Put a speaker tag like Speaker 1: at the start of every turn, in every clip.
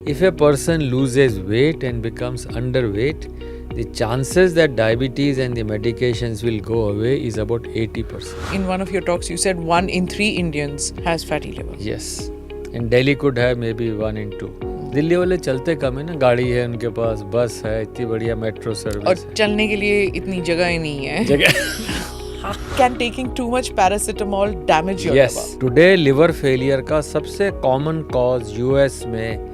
Speaker 1: if a person loses weight and becomes underweight, the chances that diabetes and the medications will go away is about 80%.
Speaker 2: In one of your talks, you said 1 in 3 Indians has fatty liver.
Speaker 1: Yes. And Delhi could have maybe 1 in 2. Delhi वाले चलते कम है ना, गाड़ी है उनके पास, बस है, इतनी बढ़िया मेट्रो सर्विस
Speaker 2: और
Speaker 1: है.
Speaker 2: चलने के लिए इतनी जगह ही नहीं है.
Speaker 1: जगह
Speaker 2: Can taking too much paracetamol damage your
Speaker 1: yes.
Speaker 2: liver?
Speaker 1: Today liver failure का सबसे common cause US में,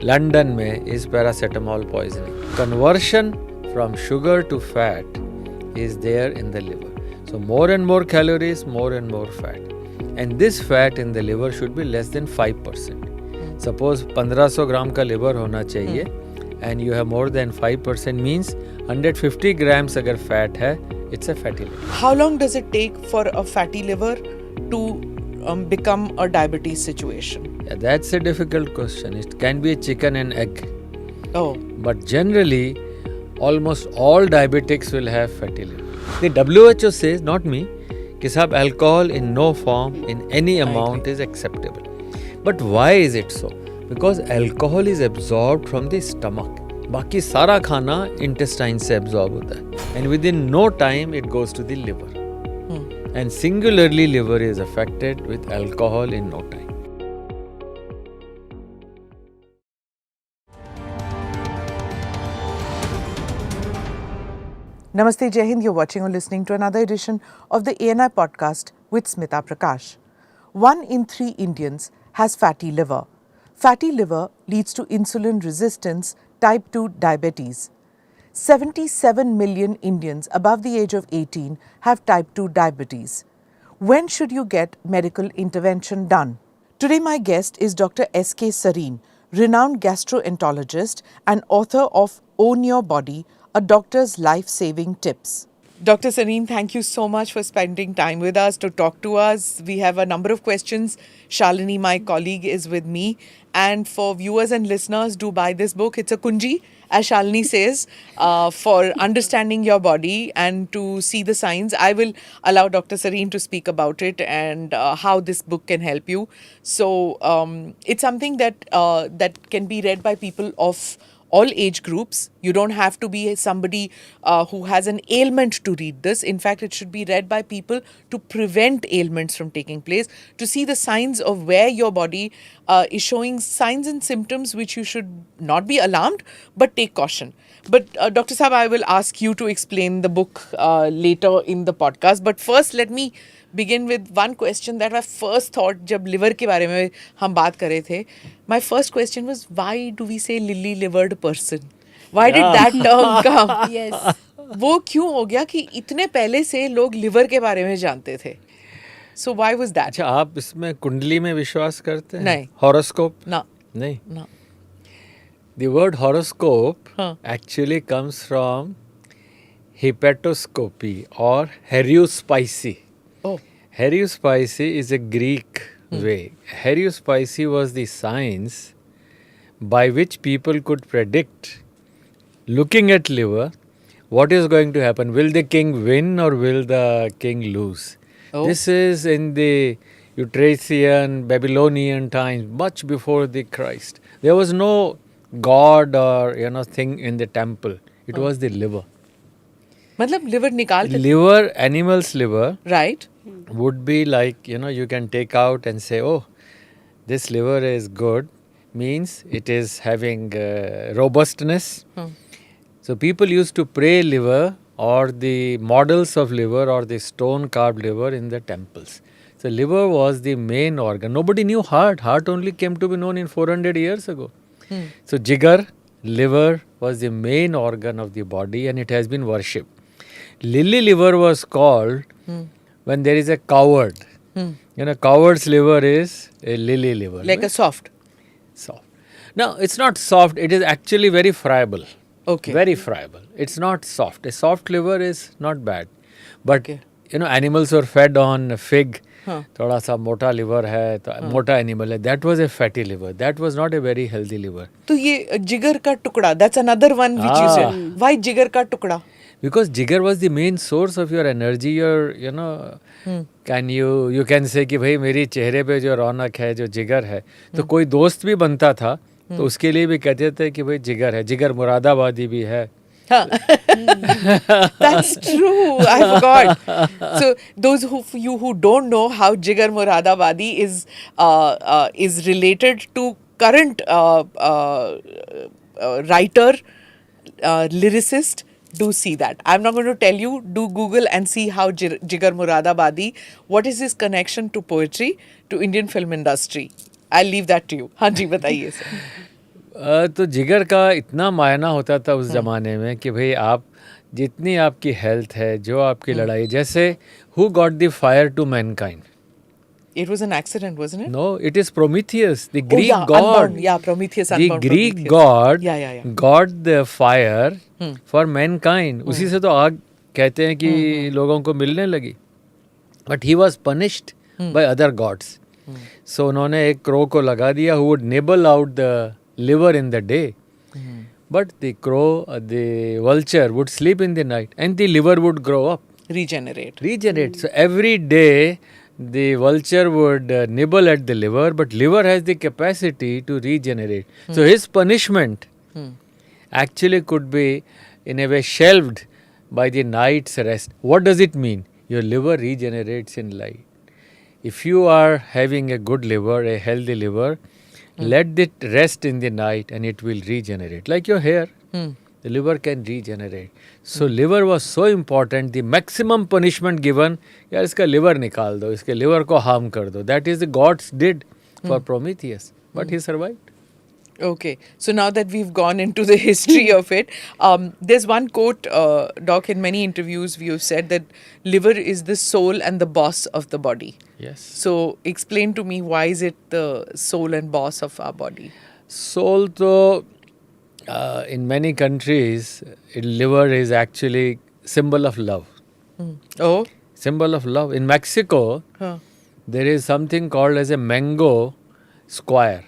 Speaker 1: लंदन में is paracetamol poisoning. Conversion from sugar to fat is there in the liver. So more and more calories, more and more fat. And this fat in the liver should be less than 5%. Suppose 1500 ग्राम का liver होना चाहिए and you have more than 5% means 150 grams अगर fat है, it's a fatty liver.
Speaker 2: How long does it take for a fatty liver to become a diabetes situation?
Speaker 1: Yeah, that's a difficult question. It can be a chicken and egg.
Speaker 2: Oh.
Speaker 1: But generally, almost all diabetics will have fatty liver. The WHO says, not me, कि साहब alcohol in no form, in any amount is acceptable. But why is it so? Because alcohol is absorbed from the stomach. बाकी सारा खाना intestine से absorb होता है. And within no time it goes to the liver. And singularly liver is affected with alcohol in no time.
Speaker 2: Namaste, Jai Hind. You're watching or listening to another edition of the ANI podcast with Smita Prakash. 1 in 3 Indians has fatty liver. Fatty liver leads to insulin resistance, type 2 diabetes. 77 million Indians above the age of 18 have type 2 diabetes. When should you get medical intervention done? Today my guest is Dr. S.K. Sareen, renowned gastroenterologist and author of Own Your Body, a doctor's life-saving tips. Dr. Sareen, thank you so much for spending time with us to talk to us. We have a number of questions. Shalini, my colleague, is with me. And for viewers and listeners, do buy this book. It's a kunji, as Shalini says, for understanding your body and to see the signs. I will allow Dr. Sareen to speak about it and how this book can help you. So it's something that that can be read by people of all age groups. You don't have to be somebody who has an ailment to read this. In fact, it should be read by people to prevent ailments from taking place, to see the signs of where your body is showing signs and symptoms which you should not be alarmed, but take caution. But Dr. Saab, I will ask you to explain the book later in the podcast. But first, let me begin with one question that I first thought जब liver के बारे में हम बात कर रहे थे. My first question was, why do we say lily-livered person? Why did that term come?
Speaker 3: Yes.
Speaker 2: वो क्यों हो गया कि इतने पहले से लोग liver के बारे में जानते थे? So why was that?
Speaker 1: अच्छा, आप इसमें कुंडली में विश्वास करते हैं?
Speaker 2: नहीं.
Speaker 1: Horoscope?
Speaker 2: No.
Speaker 1: नहीं.
Speaker 2: No.
Speaker 1: The word horoscope
Speaker 2: Huh.
Speaker 1: actually comes from hepatoscopy or heriospicy.
Speaker 2: Oh.
Speaker 1: Heriospicy is a Greek way. Heriospicy was the science by which people could predict, looking at liver, what is going to happen. Will the king win or will the king lose?
Speaker 2: Oh.
Speaker 1: This is in the Etruscan, Babylonian times, much before the Christ. There was no god or thing in the temple. It was the liver.
Speaker 2: मतलब liver निकालते थे?
Speaker 1: Liver, animal's liver,
Speaker 2: Right.
Speaker 1: would be like, you can take out and say, oh, this liver is good, means it is having robustness. So people used to pray liver or the models of liver or the stone carved liver in the temples. So liver was the main organ. Nobody knew heart. Heart only came to be known in 400 years ago. So jigar, liver was the main organ of the body and it has been worshipped. Lily liver was called when there is a coward. Coward's liver is a lily liver.
Speaker 2: Like a soft.
Speaker 1: Soft. No, it's not soft. It is actually very friable.
Speaker 2: Okay.
Speaker 1: Very friable. It's not soft. A soft liver is not bad. But, animals were fed on fig. थोड़ा सा मोटा liver है, मोटा animal है. That was a fatty liver. That was not a very healthy liver.
Speaker 2: तो ये जिगर का टुकड़ा, that's another one which you said. Why जिगर का टुकड़ा?
Speaker 1: Because jigar was the main source of your energy. You can say कि भाई मेरी चेहरे पे जो रौनक है, जो जिगर है, तो कोई दोस्त भी बनता था तो उसके लिए भी कहते थे कि भाई जिगर है, जिगर मुरादाबादी भी है.
Speaker 2: That's true. I forgot. So those who don't know how Jigar Muradabadi is related to current writer, lyricist, do see that. I'm not going to tell you. Do Google and see how Jigar Muradabadi. What is his connection to poetry, to Indian film industry? I'll leave that to you. हाँ जी बताइए sir.
Speaker 1: तो जिगर का इतना मायना होता था उस ज़माने में कि भाई आप जितनी आपकी हेल्थ है, जो आपकी लड़ाई, जैसे who got the fire to mankind?
Speaker 2: It was an accident, wasn't it?
Speaker 1: No, it is Prometheus, the Greek
Speaker 2: yeah,
Speaker 1: god.
Speaker 2: Unbound. Yeah, Prometheus.
Speaker 1: The
Speaker 2: Unbound
Speaker 1: Greek
Speaker 2: Prometheus.
Speaker 1: god
Speaker 2: Yeah.
Speaker 1: got the fire for mankind. उसी से तो आग कहते हैं कि लोगों को मिलने लगी. But he was punished by other gods. So उन्होंने एक crow को लगा दिया who would nibble out the liver in the day. But the crow, the vulture would sleep in the night and the liver would grow up.
Speaker 2: Regenerate.
Speaker 1: So every day the vulture would nibble at the liver, but liver has the capacity to regenerate. So his punishment actually could be in a way shelved by the night's rest. What does it mean? Your liver regenerates in light. If you are having a good liver, a healthy liver, let it rest in the night and it will regenerate. Like your hair, the liver can regenerate. So liver was so important. The maximum punishment given, यार इसका liver निकाल दो, इसके liver को harm कर दो. That is the gods did for Prometheus, but he survived.
Speaker 2: Okay, so now that we've gone into the history of it, there's one quote, Doc, in many interviews you've said that liver is the soul and the boss of the body.
Speaker 1: Yes.
Speaker 2: So explain to me, why is it the soul and boss of our body?
Speaker 1: Soul, तो in many countries, liver is actually symbol of love.
Speaker 2: Oh?
Speaker 1: Symbol of love. In Mexico,
Speaker 2: Huh.
Speaker 1: there is something called as a mango square.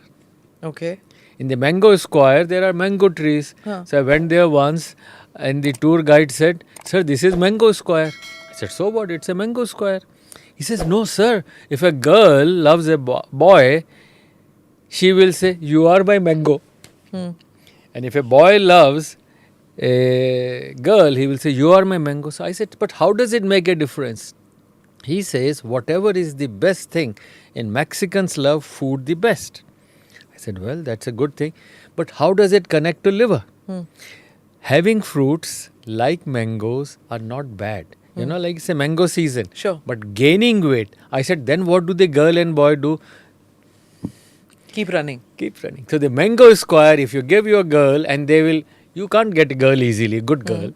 Speaker 2: Okay.
Speaker 1: In the mango square, there are mango trees. So I went there once and the tour guide said, "Sir, this is mango square." I said, "So what? It's a mango square." He says, "No, sir. If a girl loves a boy, she will say, 'You are my mango.' And if a boy loves a girl, he will say, 'You are my mango.'" So I said, "But how does it make a difference?" He says, "Whatever is the best thing. In Mexicans love food the best." I said, "Well, that's a good thing. But how does it connect to liver?" Having fruits like mangoes are not bad. You know, like it's a mango season.
Speaker 2: Sure.
Speaker 1: But gaining weight, I said, then what do the girl and boy do?
Speaker 2: Keep running.
Speaker 1: Keep running. So the mango square, if you give your girl and they will, you can't get a girl easily, good girl.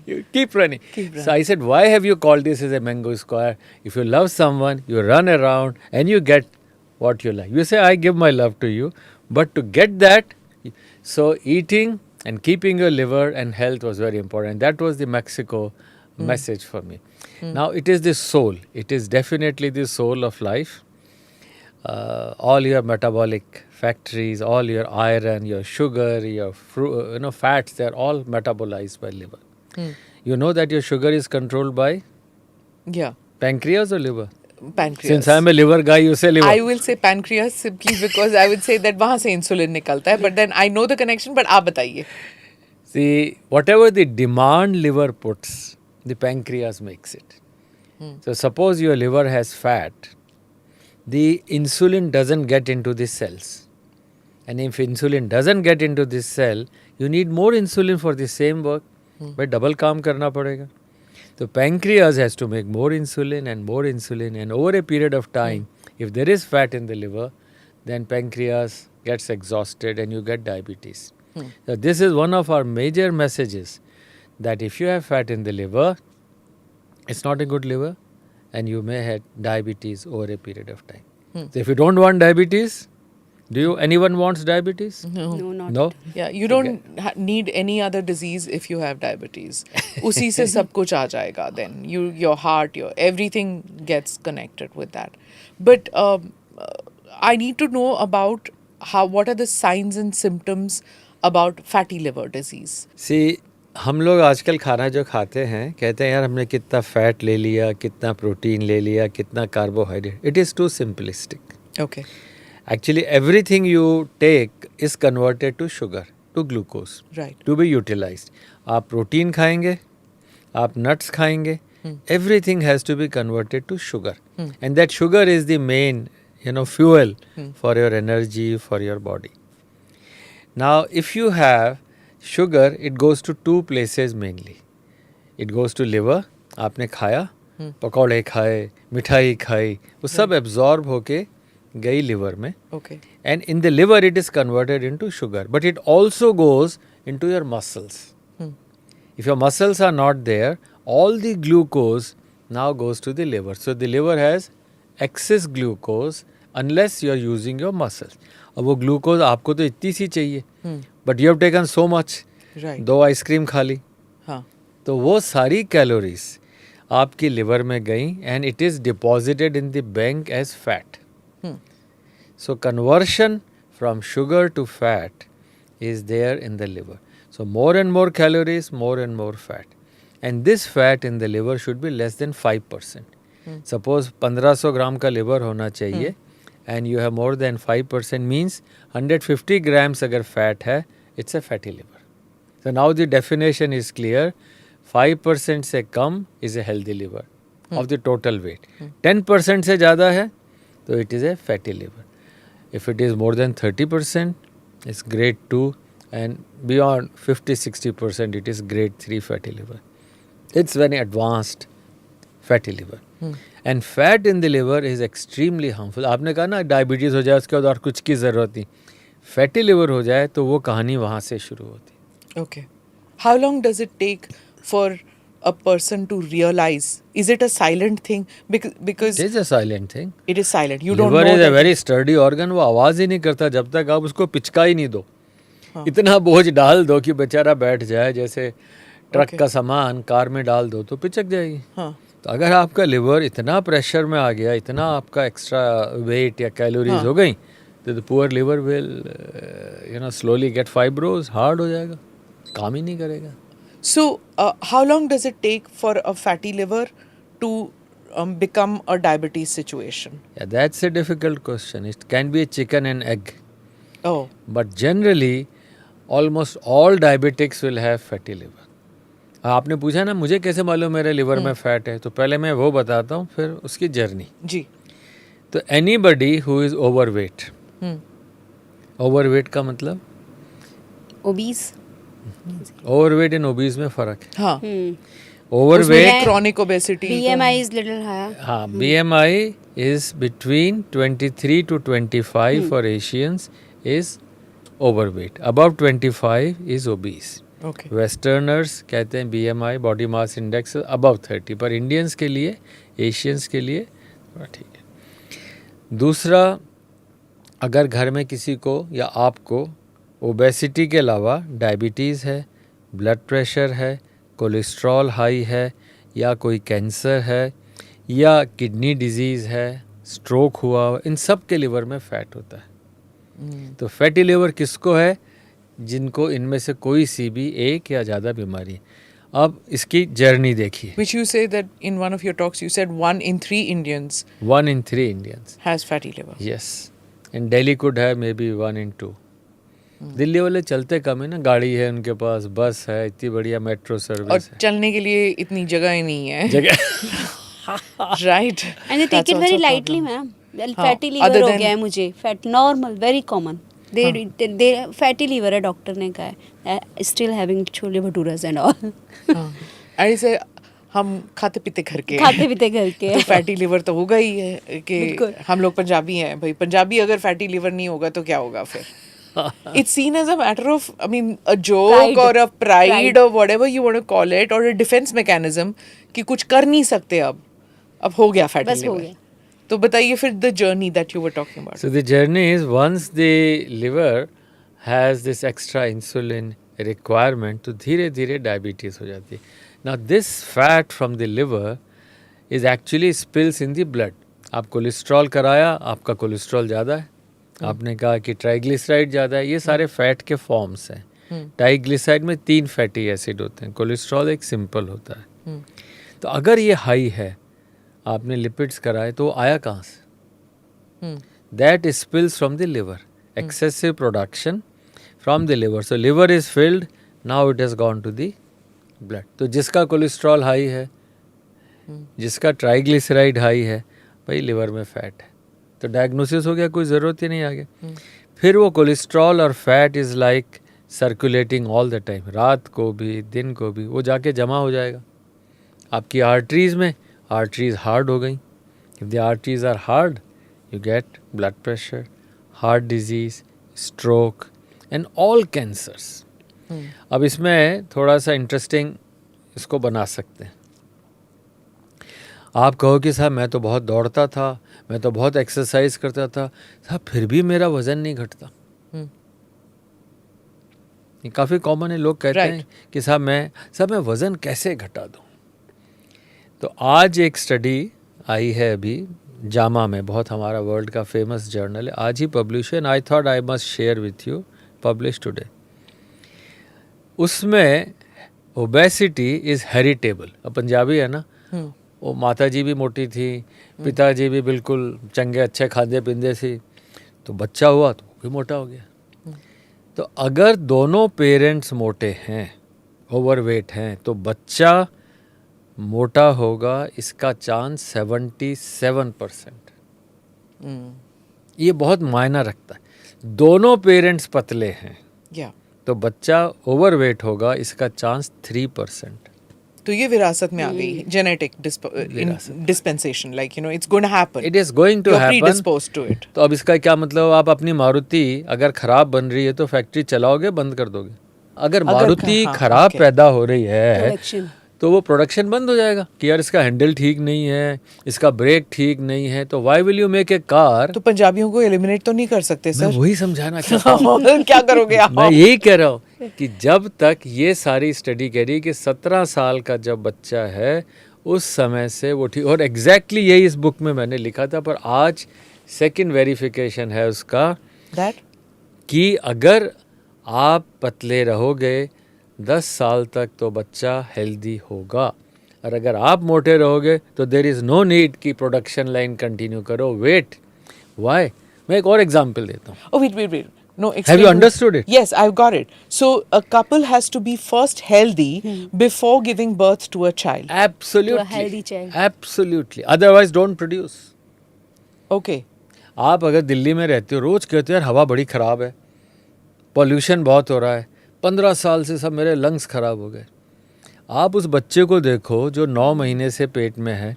Speaker 1: You keep running. So I said, why have you called this as a mango square? If you love someone, you run around and you get what you like. You say, I give my love to you. But to get that, so eating and keeping your liver and health was very important. That was the Mexico message for me. Now it is the soul. It is definitely the soul of life. All your metabolic factories, all your iron, your sugar, your fats, they are all metabolized by liver. You know that your sugar is controlled by pancreas or liver?
Speaker 2: Pancreas.
Speaker 1: Since I am a liver guy, you say liver.
Speaker 2: I will say pancreas simply because I would say that वहाँ से insulin निकलता है. But then I know the connection. But आप बताइए.
Speaker 1: See, whatever the demand liver puts, the pancreas makes it. So suppose your liver has fat, the insulin doesn't get into the cells. And if insulin doesn't get into this cell, you need more insulin for the same work. But double काम करना पड़ेगा. So pancreas has to make more insulin and over a period of time, if there is fat in the liver, then pancreas gets exhausted and you get diabetes. So this is one of our major messages, that if you have fat in the liver, it's not a good liver and you may have diabetes over a period of time. So if you don't want diabetes, anyone wants diabetes? No?
Speaker 2: Yeah, you don't need any other disease if you have diabetes. उसी से सब कुछ आ जाएगा then. Your heart, your everything gets connected with that. But I need to know about what are the signs and symptoms about fatty liver disease.
Speaker 1: See, हम लोग आजकल खाना जो खाते हैं, कहते हैं यार हमने कितना फैट ले लिया, कितना प्रोटीन ले लिया, कितना carbohydrate. It is too simplistic.
Speaker 2: Okay.
Speaker 1: Actually, everything you take is converted to sugar, to glucose,
Speaker 2: Right.
Speaker 1: to be utilized. आप प्रोटीन खाएंगे, आप nuts खाएंगे, everything has to be converted to sugar. And that sugar is the main, fuel for your energy, for your body. Now, if you have sugar, it goes to two places mainly. It goes to liver, आपने खाया, पकौड़े खाए, मिठाई खाई, वो सब absorb होके गई liver में.
Speaker 2: Okay.
Speaker 1: And in the liver, it is converted into sugar. But it also goes into your muscles. If your muscles are not there, all the glucose now goes to the liver. So the liver has excess glucose unless you are using your muscles. अब वो glucose आपको तो इतनी सी चाहिए, but you have taken so much.
Speaker 2: Right.
Speaker 1: 2 ice cream खा ली,
Speaker 2: हाँ.
Speaker 1: तो वो सारी कैलोरीज आपकी लिवर में गई and it is deposited in the bank as fat. So conversion from sugar to fat is there in the liver. So more and more calories, more and more fat. And this fat in the liver should be less than 5%. Suppose 1500 gram का liver होना चाहिए and you have more than 5% means 150 grams अगर fat है, it's a fatty liver. So now the definition is clear. 5% से कम is a healthy liver of the total weight. 10% से ज़्यादा है तो it is a fatty liver. If it is more than 30%, it's grade 2, and beyond 50-60%, it is grade 3 fatty liver. It's very advanced fatty liver. And fat in the liver is extremely harmful. आपने कहा ना diabetes हो जाए उसके बाद और कुछ की ज़रूरत नहीं. फैटी लिवर हो जाए तो वो कहानी वहाँ से शुरू होती.
Speaker 2: Okay. How long does it take for a person to realize? Is it a silent thing? Because
Speaker 1: It is a silent thing.
Speaker 2: it is silent. You don't
Speaker 1: liver
Speaker 2: know
Speaker 1: is
Speaker 2: that
Speaker 1: a very sturdy organ. वो आवाज़ ही नहीं करता जब तक आप उसको पिचका ही नहीं दो. इतना बोझ डाल दो कि बेचारा बैठ जाए, जैसे ट्रक का सामान कार में डाल दो तो पिचक जाएगी. तो अगर आपका लिवर इतना प्रेशर में आ गया, इतना आपका एक्स्ट्रा वेट या कैलोरीज हो गई, तो poor liver will slowly get fibrose, hard हो जाएगा, काम ही नहीं करेगा.
Speaker 2: So, how long does it take for a fatty liver to become a diabetes situation?
Speaker 1: Yeah, that's a difficult question. It can be a chicken and egg.
Speaker 2: Oh,
Speaker 1: But generally, almost all diabetics will have fatty liver. आपने पूछा ना मुझे कैसे मालूम मेरे liver में fat है, तो पहले मैं वो बताता हूँ, फिर उसकी जर्नी.
Speaker 2: जी.
Speaker 1: तो anybody who is overweight, overweight का मतलब
Speaker 3: ओबीस.
Speaker 1: ओवरवेट एंड ओबीज में फर्क है.
Speaker 2: हाँ.
Speaker 1: Overweight,
Speaker 2: Chronic obesity.
Speaker 3: BMI is little higher.
Speaker 1: हाँ, BMI is between 23 to 25 for Asians is overweight. Above 25 is obese.
Speaker 2: Okay.
Speaker 1: Westerners कहते हैं BMI body mass index above 30, पर इंडियंस के लिए, एशियंस के लिए थोड़ा ठीक है. दूसरा, अगर घर में किसी को या आपको ओबेसिटी के अलावा डायबिटीज़ है, ब्लड प्रेशर है, कोलेस्ट्रॉल हाई है, या कोई कैंसर है, या किडनी डिजीज़ है, स्ट्रोक हुआ, इन सब के लिवर में फ़ैट होता है. तो फैटी लिवर किसको है? जिनको इनमें से कोई सी भी एक या ज़्यादा बीमारी है. अब इसकी जर्नी देखिए.
Speaker 2: Which you say that in one of your talks, you said 1 in 3 Indians
Speaker 1: 1 in 3 Indians.
Speaker 2: has fatty liver.
Speaker 1: Yes. In Delhi could have maybe 1 in 2. Delhi वाले चलते कम है ना, गाड़ी है उनके पास, बस है, इतनी बढ़िया मेट्रो
Speaker 2: और
Speaker 1: सर्विस है.
Speaker 2: चलने के लिए इतनी जगह ही नहीं है.
Speaker 1: जगह
Speaker 2: Right.
Speaker 3: And they take
Speaker 2: That's
Speaker 3: it very
Speaker 2: also a
Speaker 3: lightly,
Speaker 2: problem.
Speaker 3: ma'am.
Speaker 2: हाँ,
Speaker 3: Fatty liver
Speaker 2: other
Speaker 3: हो
Speaker 2: than-
Speaker 3: गया है मुझे. Fat normal, very common. They fatty liver है, डॉक्टर ने कहा है. Still having chole bhaturas and all.
Speaker 2: हाँ. ऐसे हम खाते पीते घर के हैं.
Speaker 3: खाते पीते घर के.
Speaker 2: तो फैटी लिवर तो होगा ही है कि
Speaker 3: बिल्कुल.
Speaker 2: हम लोग पंजाबी हैं भाई. पंजाबी अगर फैटी लिवर नहीं होगा तो क्या होगा फिर? It's seen as a matter of, I mean, a joke
Speaker 3: Pride.
Speaker 2: or a pride
Speaker 3: Pride.
Speaker 2: or whatever you want to call it, or a defense mechanism कि कुछ कर नहीं सकते अब हो गया फैटी
Speaker 3: बस हो
Speaker 2: लिवर.
Speaker 3: गया.
Speaker 2: तो बताइए फिर the journey that you were talking about.
Speaker 1: So the journey is once the liver has this extra insulin requirement, तो धीरे धीरे डायबिटीज़ हो जाती है. Now this fat from the liver is actually spills in the blood. आप cholesterol कराया, आपका cholesterol ज़्यादा है. आपने कहा कि ट्राइग्लिसराइड ज़्यादा है. ये सारे फैट के फॉर्म्स हैं. ट्राइग्लिसराइड में 3 फैटी एसिड होते हैं, कोलेस्ट्रॉल एक सिंपल होता है. तो अगर ये हाई है, आपने लिपिड्स कराए, तो आया कहाँ से? that spills from the liver. Excessive production from the liver. So liver is filled, now it has gone to the blood. तो जिसका कोलेस्ट्रॉल हाई है, जिसका ट्राइग्लिसराइड हाई है, भाई लिवर में फैट है, तो डायग्नोसिस हो गया, कोई ज़रूरत ही नहीं आगे. फिर वो कोलेस्ट्रॉल और fat is like circulating all the time, रात को भी दिन को भी वो जाके जमा हो जाएगा आपकी आर्टरीज़ में. आर्टरीज़ हार्ड हो गई. If the arteries are hard, you get blood pressure, heart disease, stroke and all cancers. अब इसमें थोड़ा सा इंटरेस्टिंग इसको बना सकते हैं. आप कहो कि साहब मैं तो बहुत दौड़ता था, मैं तो बहुत एक्सरसाइज करता था, साहब फिर भी मेरा वज़न नहीं घटता. ये काफ़ी कॉमन है, लोग कहते हैं कि साहब मैं वज़न कैसे घटा दूँ. तो आज एक स्टडी आई है अभी जामा में, बहुत हमारा वर्ल्ड का फेमस जर्नल है, आज ही पब्लिश है, and I thought I must share with you, publish today. उसमें ओबेसिटी इज़ हेरिटेबल. अब पंजाबी है ना, वो माता जी भी मोटी थी, पिताजी भी बिल्कुल चंगे अच्छे खाते पीते थे, तो बच्चा हुआ तो वो भी मोटा हो गया. तो अगर दोनों पेरेंट्स मोटे हैं, ओवरवेट हैं, तो बच्चा मोटा होगा, इसका चांस 77%. ये बहुत मायना रखता है. दोनों पेरेंट्स पतले हैं, तो बच्चा ओवरवेट होगा, इसका चांस 3%.
Speaker 2: तो ये विरासत में आ गई, genetic dispensation, like you know it's going to happen,
Speaker 1: it is going to happen,
Speaker 2: predisposed to it.
Speaker 1: तो अब इसका क्या मतलब, आप अपनी मारुति अगर खराब बन रही है तो फैक्ट्री चलाओगे, बंद कर दोगे? अगर मारुति खराब पैदा हो रही है तो वो प्रोडक्शन बंद हो जाएगा कि यार इसका हैंडल ठीक नहीं है, इसका ब्रेक ठीक नहीं है, तो why will you make a car.
Speaker 2: तो पंजाबियों को एलिमिनेट तो नहीं कर सकते सर?
Speaker 1: मैं वही समझाना चाहता हूँ.
Speaker 2: क्या करोगे आप?
Speaker 1: मैं यही कह रहा हूँ कि जब तक ये सारी स्टडी कह रही है कि 17 साल का जब बच्चा है उस समय से वो ठीक, और एग्जैक्टली यही इस बुक में मैंने लिखा था, पर आज सेकंड वेरिफिकेशन है उसका
Speaker 2: That?
Speaker 1: कि अगर आप पतले रहोगे 10 साल तक तो बच्चा हेल्दी होगा, और अगर आप मोटे रहोगे तो देयर इज़ नो नीड कि प्रोडक्शन लाइन कंटिन्यू करो. Wait, why? मैं एक और एग्जांपल देता हूँ.
Speaker 2: Oh, wait. No,
Speaker 1: Have you understood it?
Speaker 2: Yes, I've got it. So a couple has to be first healthy before giving birth to a child.
Speaker 1: Absolutely.
Speaker 3: To a healthy child.
Speaker 1: Absolutely. Otherwise don't produce.
Speaker 2: Okay.
Speaker 1: आप अगर दिल्ली में रहते हो, रोज़ कहते हो यार हवा बड़ी ख़राब है, पॉल्यूशन बहुत हो रहा है, 15 साल से सब मेरे लंग्स ख़राब हो गए. आप उस बच्चे को देखो जो 9 महीने से पेट में है,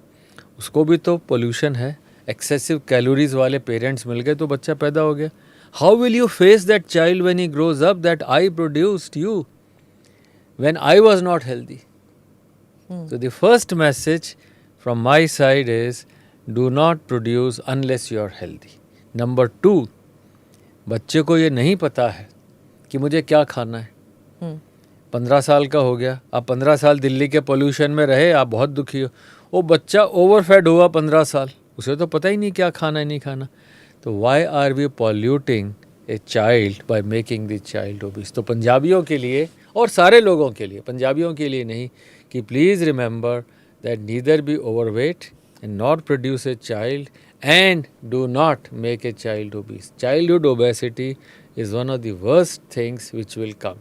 Speaker 1: उसको भी तो पोल्यूशन है, एक्सेसिव कैलोरीज वाले पेरेंट्स मिल गए तो बच्चा पैदा हो गया. How will you face that child when he grows up that I produced you when I was not healthy? So the first message from my side is do not produce unless you are healthy. Number 2, बच्चे को ये नहीं पता है कि मुझे क्या खाना है. 15 साल का हो गया, आप 15 साल दिल्ली के पोल्यूशन में रहे, आप बहुत दुखी हो. वो बच्चा ओवरफेड हुआ 15 साल, उसे तो पता ही नहीं क्या खाना है नहीं खाना. तो why are we polluting a child by making the child obese? तो पंजाबियों के लिए और सारे लोगों के लिए, पंजाबियों के लिए नहीं, कि please remember that neither be overweight and not produce a child and do not make a child obese. Childhood obesity is one of the worst things which will come.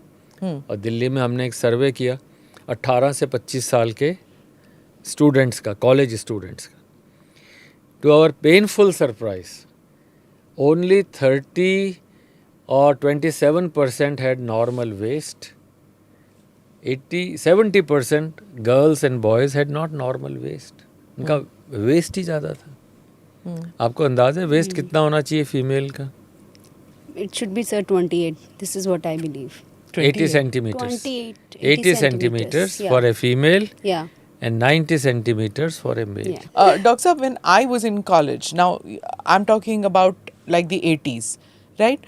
Speaker 1: और दिल्ली में हमने एक सर्वे किया 18 से 25 साल के स्टूडेंट्स का, कॉलेज स्टूडेंट्स का. To our painful surprise only 30 or 27% had normal waist. 70% girls and boys had not normal waist. उनका वेस्ट ही ज़्यादा था. आपको अंदाज़ है वेस्ट कितना होना चाहिए फीमेल का?
Speaker 3: It should be, sir, 28. This is what I believe.
Speaker 1: 80 centimeters.
Speaker 3: 28.
Speaker 1: 80 centimeters for a female
Speaker 3: Yeah.
Speaker 1: and 90 centimeters for a male.
Speaker 3: Yeah.
Speaker 2: Dr. Saab, when I was in college, now I'm talking about like the 80s, right?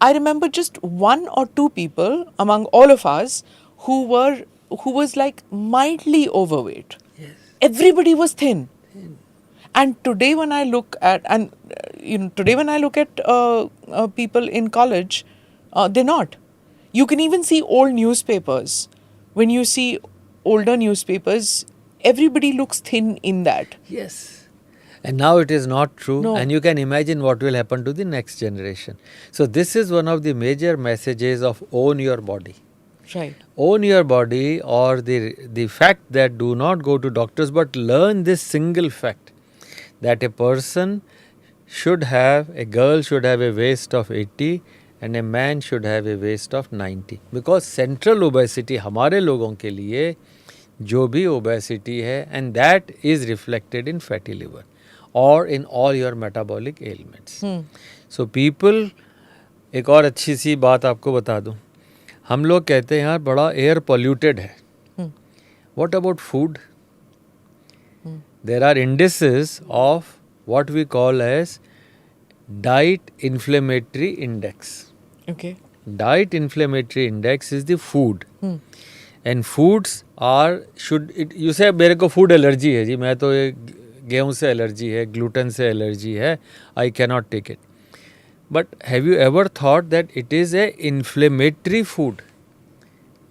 Speaker 2: I remember just 1 or 2 people among all of us who was like mildly overweight.
Speaker 1: Yes.
Speaker 2: Everybody was thin. And today when I look at people in college, they're not. You can even see old newspapers. When you see older newspapers, everybody looks thin in that.
Speaker 1: Yes. And now it is not true,
Speaker 2: No.
Speaker 1: and you can imagine what will happen to the next generation. So this is one of the major messages of own your body.
Speaker 2: Right.
Speaker 1: Own your body, or the fact that do not go to doctors, but learn this single fact that a girl should have a waist of 80 and a man should have a waist of 90. Because central obesity हमारे लोगों के लिए जो भी obesity है, and that is reflected in fatty liver or in all your metabolic ailments. So people, एक और अच्छी सी बात आपको बता दूं, हम लोग कहते हैं यार बड़ा एयर पॉल्यूटेड है. What about food? There are indices of what we call as diet inflammatory index.
Speaker 2: Okay.
Speaker 1: Diet inflammatory index is the food. And foods are you say मेरे को food allergy है जी, मैं तो ये गेहूं से एलर्जी है, gluten से एलर्जी है, I cannot take it. But have you ever thought that it is a inflammatory food?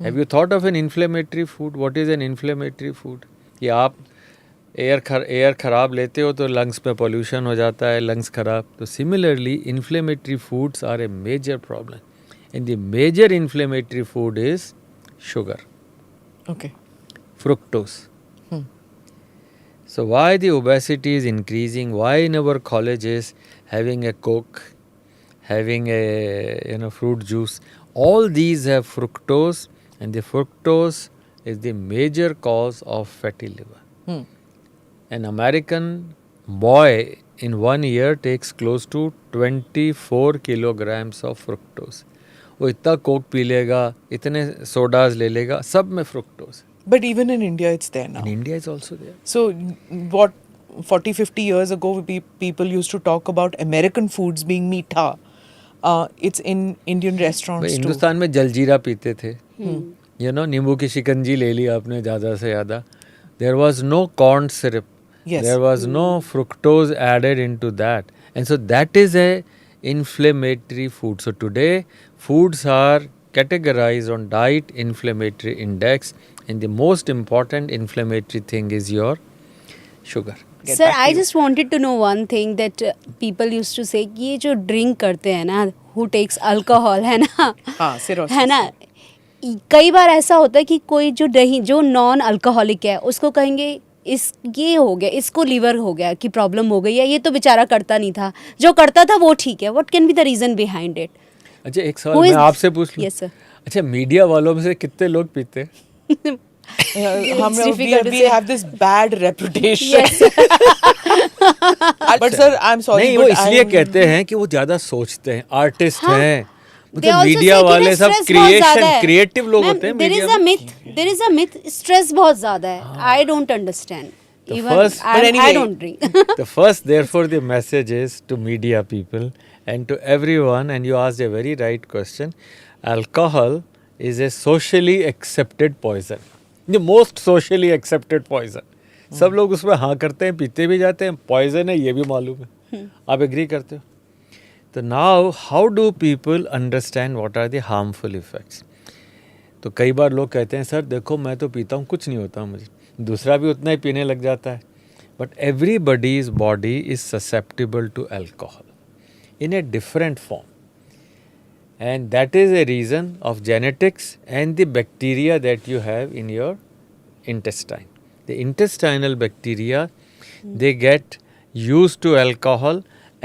Speaker 1: Have you thought of an inflammatory food? What is an inflammatory food? कि आप एयर खराब लेते हो तो lungs में pollution हो जाता है, लंग्स खराब. तो similarly inflammatory foods are a major problem, and the major inflammatory food is sugar.
Speaker 2: Okay.
Speaker 1: Fructose. So why the obesity is increasing? Why in our colleges having a Coke, having a fruit juice, all these have fructose, and the fructose is the major cause of fatty liver. An American boy in 1 year takes close to 24 kilograms of fructose. वो इतना Coke P लेगा, इतने sodas ले लेगा, सब में fructose.
Speaker 2: But even in India, it's there now.
Speaker 1: In India is also there.
Speaker 2: So, what 40-50 years ago, people used to talk about American foods being meetha. It's in Indian restaurants too.
Speaker 1: Hindustan में जलजीरा पीते थे, नींबू की शिकंजी ले ली आपने ज़्यादा से ज़्यादा. There was no corn syrup.
Speaker 2: Yes.
Speaker 1: There was no fructose added into that. And so that is a inflammatory food. So today foods are categorized on diet inflammatory index, and the most important inflammatory thing is your sugar.
Speaker 3: Sir, I just wanted to know one thing that people used to say कि ये जो drink करते हैं ना, who takes alcohol है ना,
Speaker 2: हाँ, cirrhosis.
Speaker 3: है ना, कई बार ऐसा होता है कि कोई जो नॉन अल्कोहलिक है उसको कहेंगे ये हो गया, इसको लीवर हो गया कि प्रॉब्लम हो गई है, ये तो बेचारा करता नहीं था, जो करता था वो ठीक है. What can be the reason behind it?
Speaker 1: अच्छा एक सवाल मैं आपसे पूछ लूं.
Speaker 3: Yes sir.
Speaker 1: अच्छा मीडिया वालों में से कितने लोग पीते हैं?
Speaker 2: We have this bad reputation. But sir, I'm sorry.
Speaker 1: नहीं, वो इसलिए कहते हैं कि वो ज्यादा सोचते हैं, आर्टिस्ट हैं.
Speaker 3: They also
Speaker 1: मीडिया
Speaker 3: say कि
Speaker 1: वाले
Speaker 3: ना
Speaker 1: सब
Speaker 3: stress बहुत ज़्यादा है.
Speaker 1: क्रिएटिव लोग होते हैं.
Speaker 3: There is a myth, stress बहुत ज़्यादा है. I don't understand.
Speaker 1: The
Speaker 3: Even
Speaker 1: first-
Speaker 2: But anyway,
Speaker 3: I don't drink.
Speaker 1: The first, therefore, the message is to media people and to everyone, and you asked a very right question. Alcohol is a socially accepted poison. The most socially accepted poison. सब लोग उसमें हाँ करते हैं, पीते भी जाते हैं, पॉइजन है ये भी मालूम है. आप एग्री करते हो? तो now how do people understand what are the harmful effects? तो कई बार लोग कहते हैं सर देखो मैं तो पीता हूँ, कुछ नहीं होता मुझे, दूसरा भी उतना ही पीने लग जाता है. But everybody's body is susceptible to alcohol in a different form, and that is a reason of genetics and the bacteria that you have in your intestine. The intestinal bacteria, they get used to alcohol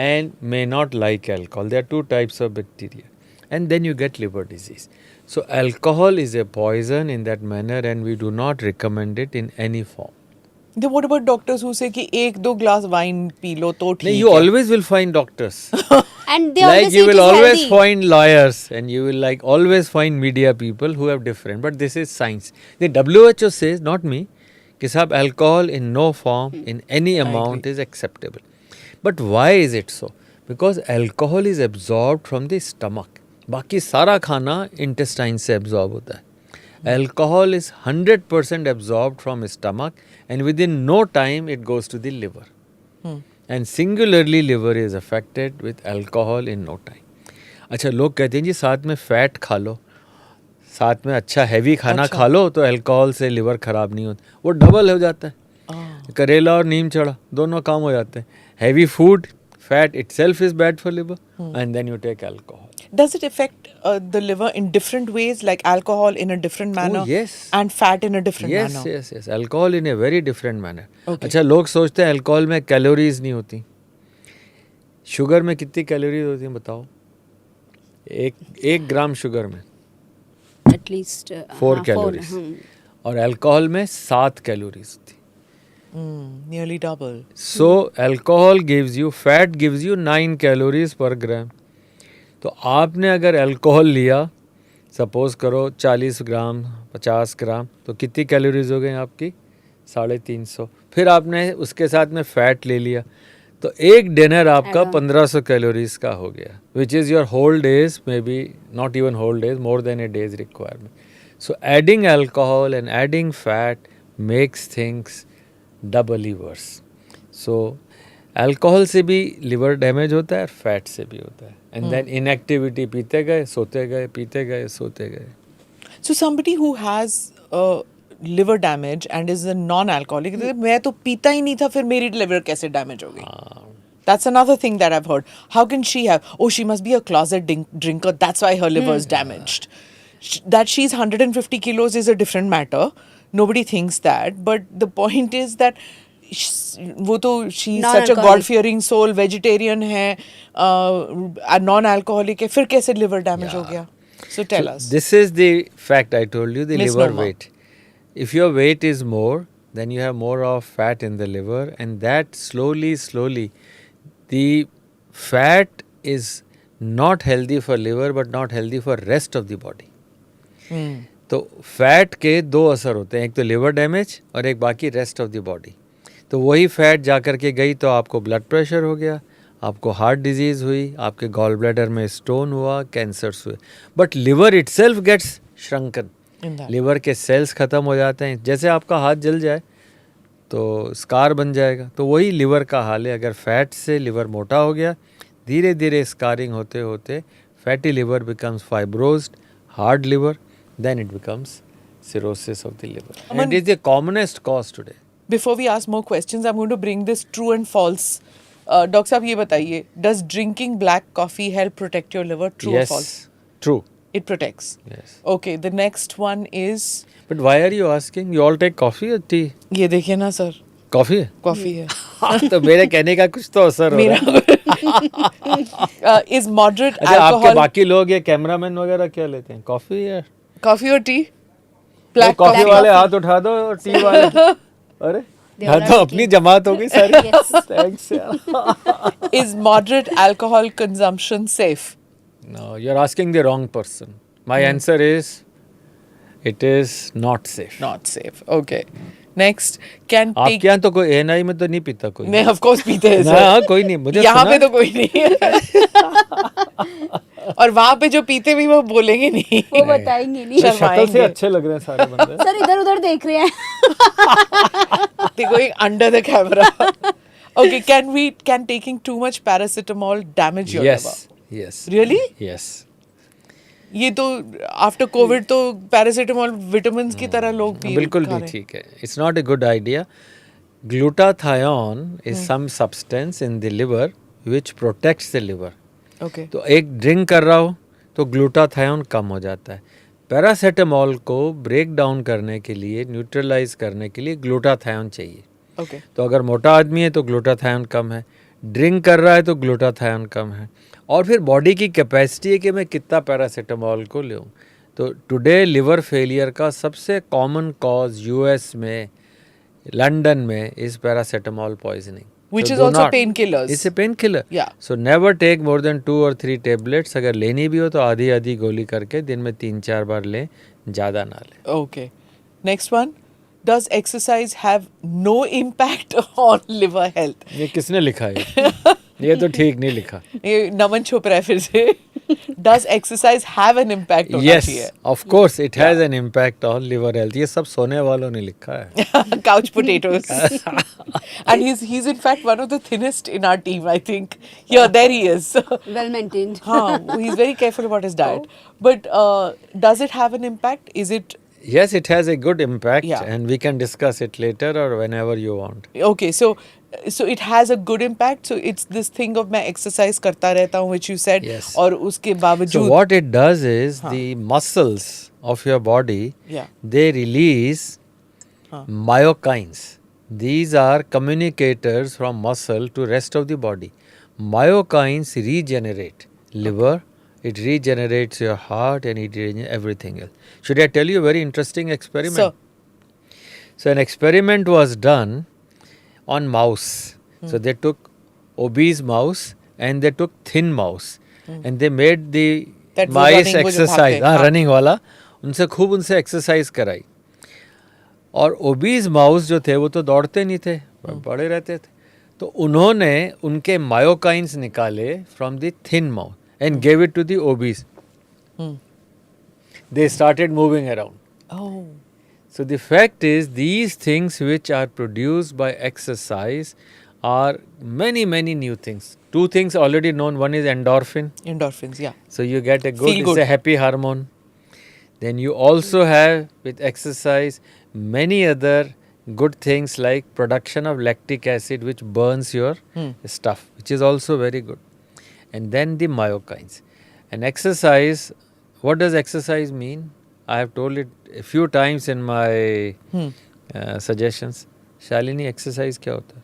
Speaker 1: and may not like alcohol. There are two types of bacteria, and then you get liver disease. So alcohol is a poison in that manner, and we do not recommend it in any form.
Speaker 2: Then what about doctors who say कि 1-2 glass wine P low तो ठीक है?
Speaker 1: You always will find doctors.
Speaker 3: And they
Speaker 1: Like
Speaker 3: always say
Speaker 1: you
Speaker 3: it
Speaker 1: will
Speaker 3: is
Speaker 1: always
Speaker 3: healthy.
Speaker 1: find lawyers, and you will like always find media people who have different. But this is science. The WHO says, not me, कि साहब alcohol in no form, in any amount is acceptable. But why is it so? Because alcohol is absorbed from the stomach. बाकी सारा खाना intestine से absorb होता है. Alcohol is 100% absorbed from stomach, and within no time it goes to the liver. And singularly liver is affected with alcohol in no time. अच्छा लोग कहते हैं जी साथ में फैट खा लो, साथ में अच्छा हैवी खाना खा लो तो अल्कोहल से लिवर खराब नहीं होता. वो डबल हो जाता है. करेला और नीम चढ़ा दोनों काम हो जाते हैं. Heavy food, fat itself is bad for liver, and then you take alcohol.
Speaker 2: Does it affect the liver in different ways, like alcohol in a different manner?
Speaker 1: yes.
Speaker 2: And fat in a different
Speaker 1: Yes,
Speaker 2: manner?
Speaker 1: yes. Alcohol in a very different manner.
Speaker 2: Okay.
Speaker 1: अच्छा, लोग सोचते हैं alcohol में calories नहीं होती. Sugar में कितनी calories होती हैं बताओ? एक ग्राम शुगर में
Speaker 3: एटलीस्ट
Speaker 1: 4 कैलोरीज और अल्कोहल में 7 कैलोरीज थी.
Speaker 2: Nearly double.
Speaker 1: So alcohol gives you, fat gives you 9 calories per gram. तो आपने अगर अल्कोहल लिया, सपोज करो 40 ग्राम 50 ग्राम, तो कितनी कैलोरीज हो गई आपकी? 350. फिर आपने उसके साथ में फैट ले लिया, तो एक डिनर आपका 1500 कैलोरीज का हो गया, which is your whole day's, maybe not even whole day's, more than a day's requirement. So adding alcohol and adding fat makes things doubly worse. So alcohol से भी लिवर डैमेज होता है और fat से भी होता है. And then inactivity, पीते गए सोते गए, पीते गए सोते गए.
Speaker 2: So somebody who has liver damage and is a non-alcoholic, मैं तो पीता ही नहीं था, फिर मेरी liver कैसे damage हो गई? That's another thing that I've heard. How can she have? Oh, she must be a closet drinker. That's why her liver is damaged. That she's 150 kilos is a different matter. Nobody thinks that. But the point is that वो तो she's such a God-fearing soul, vegetarian है, non-alcoholic है, फिर कैसे liver damage हो गया? So tell us.
Speaker 1: This is the fact I told you, the liver
Speaker 2: Misnomer.
Speaker 1: weight. If your weight is more, then you have more of fat in the liver, and that slowly, the fat is not healthy for liver but not healthy for rest of the body. तो fat के दो असर होते हैं, एक तो liver damage और एक बाकी रेस्ट ऑफ द बॉडी. तो वही फैट जा कर के गई तो आपको ब्लड प्रेशर हो गया, आपको हार्ट डिजीज़ हुई, आपके गॉल ब्लैडर में स्टोन हुआ, कैंसर्स हुए. But liver itself gets shrunken. Liver के सेल्स ख़त्म हो जाते हैं. जैसे आपका हाथ जल जाए तो स्कार बन जाएगा, तो वही लिवर का हाल है. अगर फैट से लिवर मोटा हो गया, धीरे धीरे स्कारिंग होते होते fatty liver becomes fibrosed, hard liver, then it becomes cirrhosis of the liver. And it is the commonest cause today.
Speaker 2: Before we ask more questions, I'm going to bring this true and false. Doctor साहब ये बताइए, does drinking black coffee help protect your liver? True or false?
Speaker 1: Yes, true.
Speaker 2: It protects.
Speaker 1: Yes.
Speaker 2: Okay, the next one is.
Speaker 1: But why are you asking? You all take coffee or tea?
Speaker 2: ये देखिए ना sir.
Speaker 1: Coffee है?
Speaker 2: Coffee है.
Speaker 1: तो मेरे कहने का कुछ तो असर हो रहा है.
Speaker 2: Is moderate
Speaker 1: अच्छा, आपके
Speaker 2: alcohol.
Speaker 1: बाकी लोग ये कैमरामैन वगैरह क्या लेते हैं? कॉफी या
Speaker 2: Coffee or tea?
Speaker 1: तो कॉफी वाले हाथ उठा दो और टी वाले अरे हाँ, तो अपनी जमात हो गई सारी. Thanks यार.
Speaker 2: Is moderate alcohol consumption safe?
Speaker 1: No, you're asking the wrong person. My answer is, it is not safe.
Speaker 2: Not safe. Okay. Next, can take.
Speaker 1: आपके यहाँ तो कोई एएनआई में तो नहीं पीता कोई?
Speaker 2: नहीं, of course पीते हैं
Speaker 1: ना,
Speaker 2: सर.
Speaker 1: कोई नहीं. मुझे
Speaker 2: यहाँ
Speaker 1: सुना
Speaker 2: पे तो कोई नहीं है. और वहाँ पे जो पीते भी वो बोलेंगे नहीं.
Speaker 3: वो बताएंगे नहीं.
Speaker 1: शक्ल से
Speaker 2: शर्माएंगे.
Speaker 1: अच्छे लग रहे हैं सारे बंदे.
Speaker 3: सर इधर उधर देख रहे हैं.
Speaker 2: They're going under the camera. Okay, can taking too much paracetamol damage your liver?
Speaker 1: Yes.
Speaker 2: Really?
Speaker 1: Yes.
Speaker 2: ये तो आफ्टर कोविड तो पैरासीटामोल विटामिन्स की तरह लोग पी
Speaker 1: बिल्कुल
Speaker 2: खा
Speaker 1: भी
Speaker 2: रहे हैं.
Speaker 1: ठीक है. It's not a good idea. Glutathione is some substance in the liver which protects the liver.
Speaker 2: Okay.
Speaker 1: तो एक ड्रिंक कर रहा हो तो ग्लूटाथायोन कम हो जाता है. पैरासीटामोल को ब्रेक डाउन करने के लिए, न्यूट्रलाइज करने के लिए ग्लूटाथायोन चाहिए.
Speaker 2: ओके.
Speaker 1: तो अगर मोटा आदमी है तो ग्लूटाथायोन कम है, ड्रिंक कर रहा है तो ग्लूटाथायोन कम है, और फिर बॉडी की कैपेसिटी है कि मैं कितना पैरासीटामोल को लूँ. तो टुडे लिवर फेलियर का सबसे कॉमन कॉज यूएस में, लंदन में is paracetamol poisoning.
Speaker 2: Which is also painkillers.
Speaker 1: It's a painkiller.
Speaker 2: Yeah.
Speaker 1: So never take more than 2 or 3 tablets. अगर लेनी भी हो तो आधी आधी गोली करके दिन में 3-4 बार लें, ज़्यादा ना लें.
Speaker 2: Okay. Next one. Does exercise have no impact on liver health?
Speaker 1: ये किसने लिखा है? ये तो ठीक नहीं लिखा.
Speaker 2: ये नमन छुप रहा है फिर से. Does exercise have an impact होना
Speaker 1: Yes,
Speaker 2: चाहिए?
Speaker 1: of course it has an impact on liver health. ये सब सोने वालों ने लिखा है.
Speaker 2: Couch potatoes. And he's in fact one of the thinnest in our team, I think. Yeah, there he is.
Speaker 3: Well maintained.
Speaker 2: He's very careful about his diet. But does it have an impact? Is it
Speaker 1: Yes, it has a good impact,
Speaker 2: Yeah.
Speaker 1: and we can discuss it later or whenever you want.
Speaker 2: Okay, so it has a good impact. So it's this thing of मैं exercise करता रहता हूँ, which you said.
Speaker 1: Yes.
Speaker 2: और उसके
Speaker 1: So
Speaker 2: बावजूद
Speaker 1: what it does is
Speaker 2: Huh.
Speaker 1: the muscles of your body,
Speaker 2: Yeah.
Speaker 1: they release
Speaker 2: Huh.
Speaker 1: myokines. These are communicators from muscle to rest of the body. Myokines regenerate liver, it regenerates your heart, and it regenerates everything else. Should I tell you a very interesting experiment?
Speaker 2: So
Speaker 1: So an experiment was done on mouse. So they took obese mouse and they took thin mouse, and they made the
Speaker 2: That वो
Speaker 1: mice
Speaker 2: running, वो जो
Speaker 1: exercise.
Speaker 2: भागते हैं,
Speaker 1: हाँ,
Speaker 2: हाँ.
Speaker 1: Running वाला, उनसे खूब उनसे एक्सरसाइज कराई. और ओबीज माउस जो थे वो तो दौड़ते नहीं थे, पड़े रहते थे. तो उन्होंने उनके मायोकाइंस निकाले from the thin mouse and gave it to the obese. They started moving around.
Speaker 2: oh,
Speaker 1: So the fact is, these things which are produced by exercise are many new things. Two things already known. One is endorphin.
Speaker 2: endorphins, yeah.
Speaker 1: So you get a good,
Speaker 2: Feel
Speaker 1: it's
Speaker 2: good.
Speaker 1: a happy hormone. Then you also have with exercise many other good things like production of lactic acid, which burns your stuff, which is also very good. And then the myokines. And exercise, what does exercise mean? I have told it a few times in my suggestions. Shalini, exercise क्या होता है?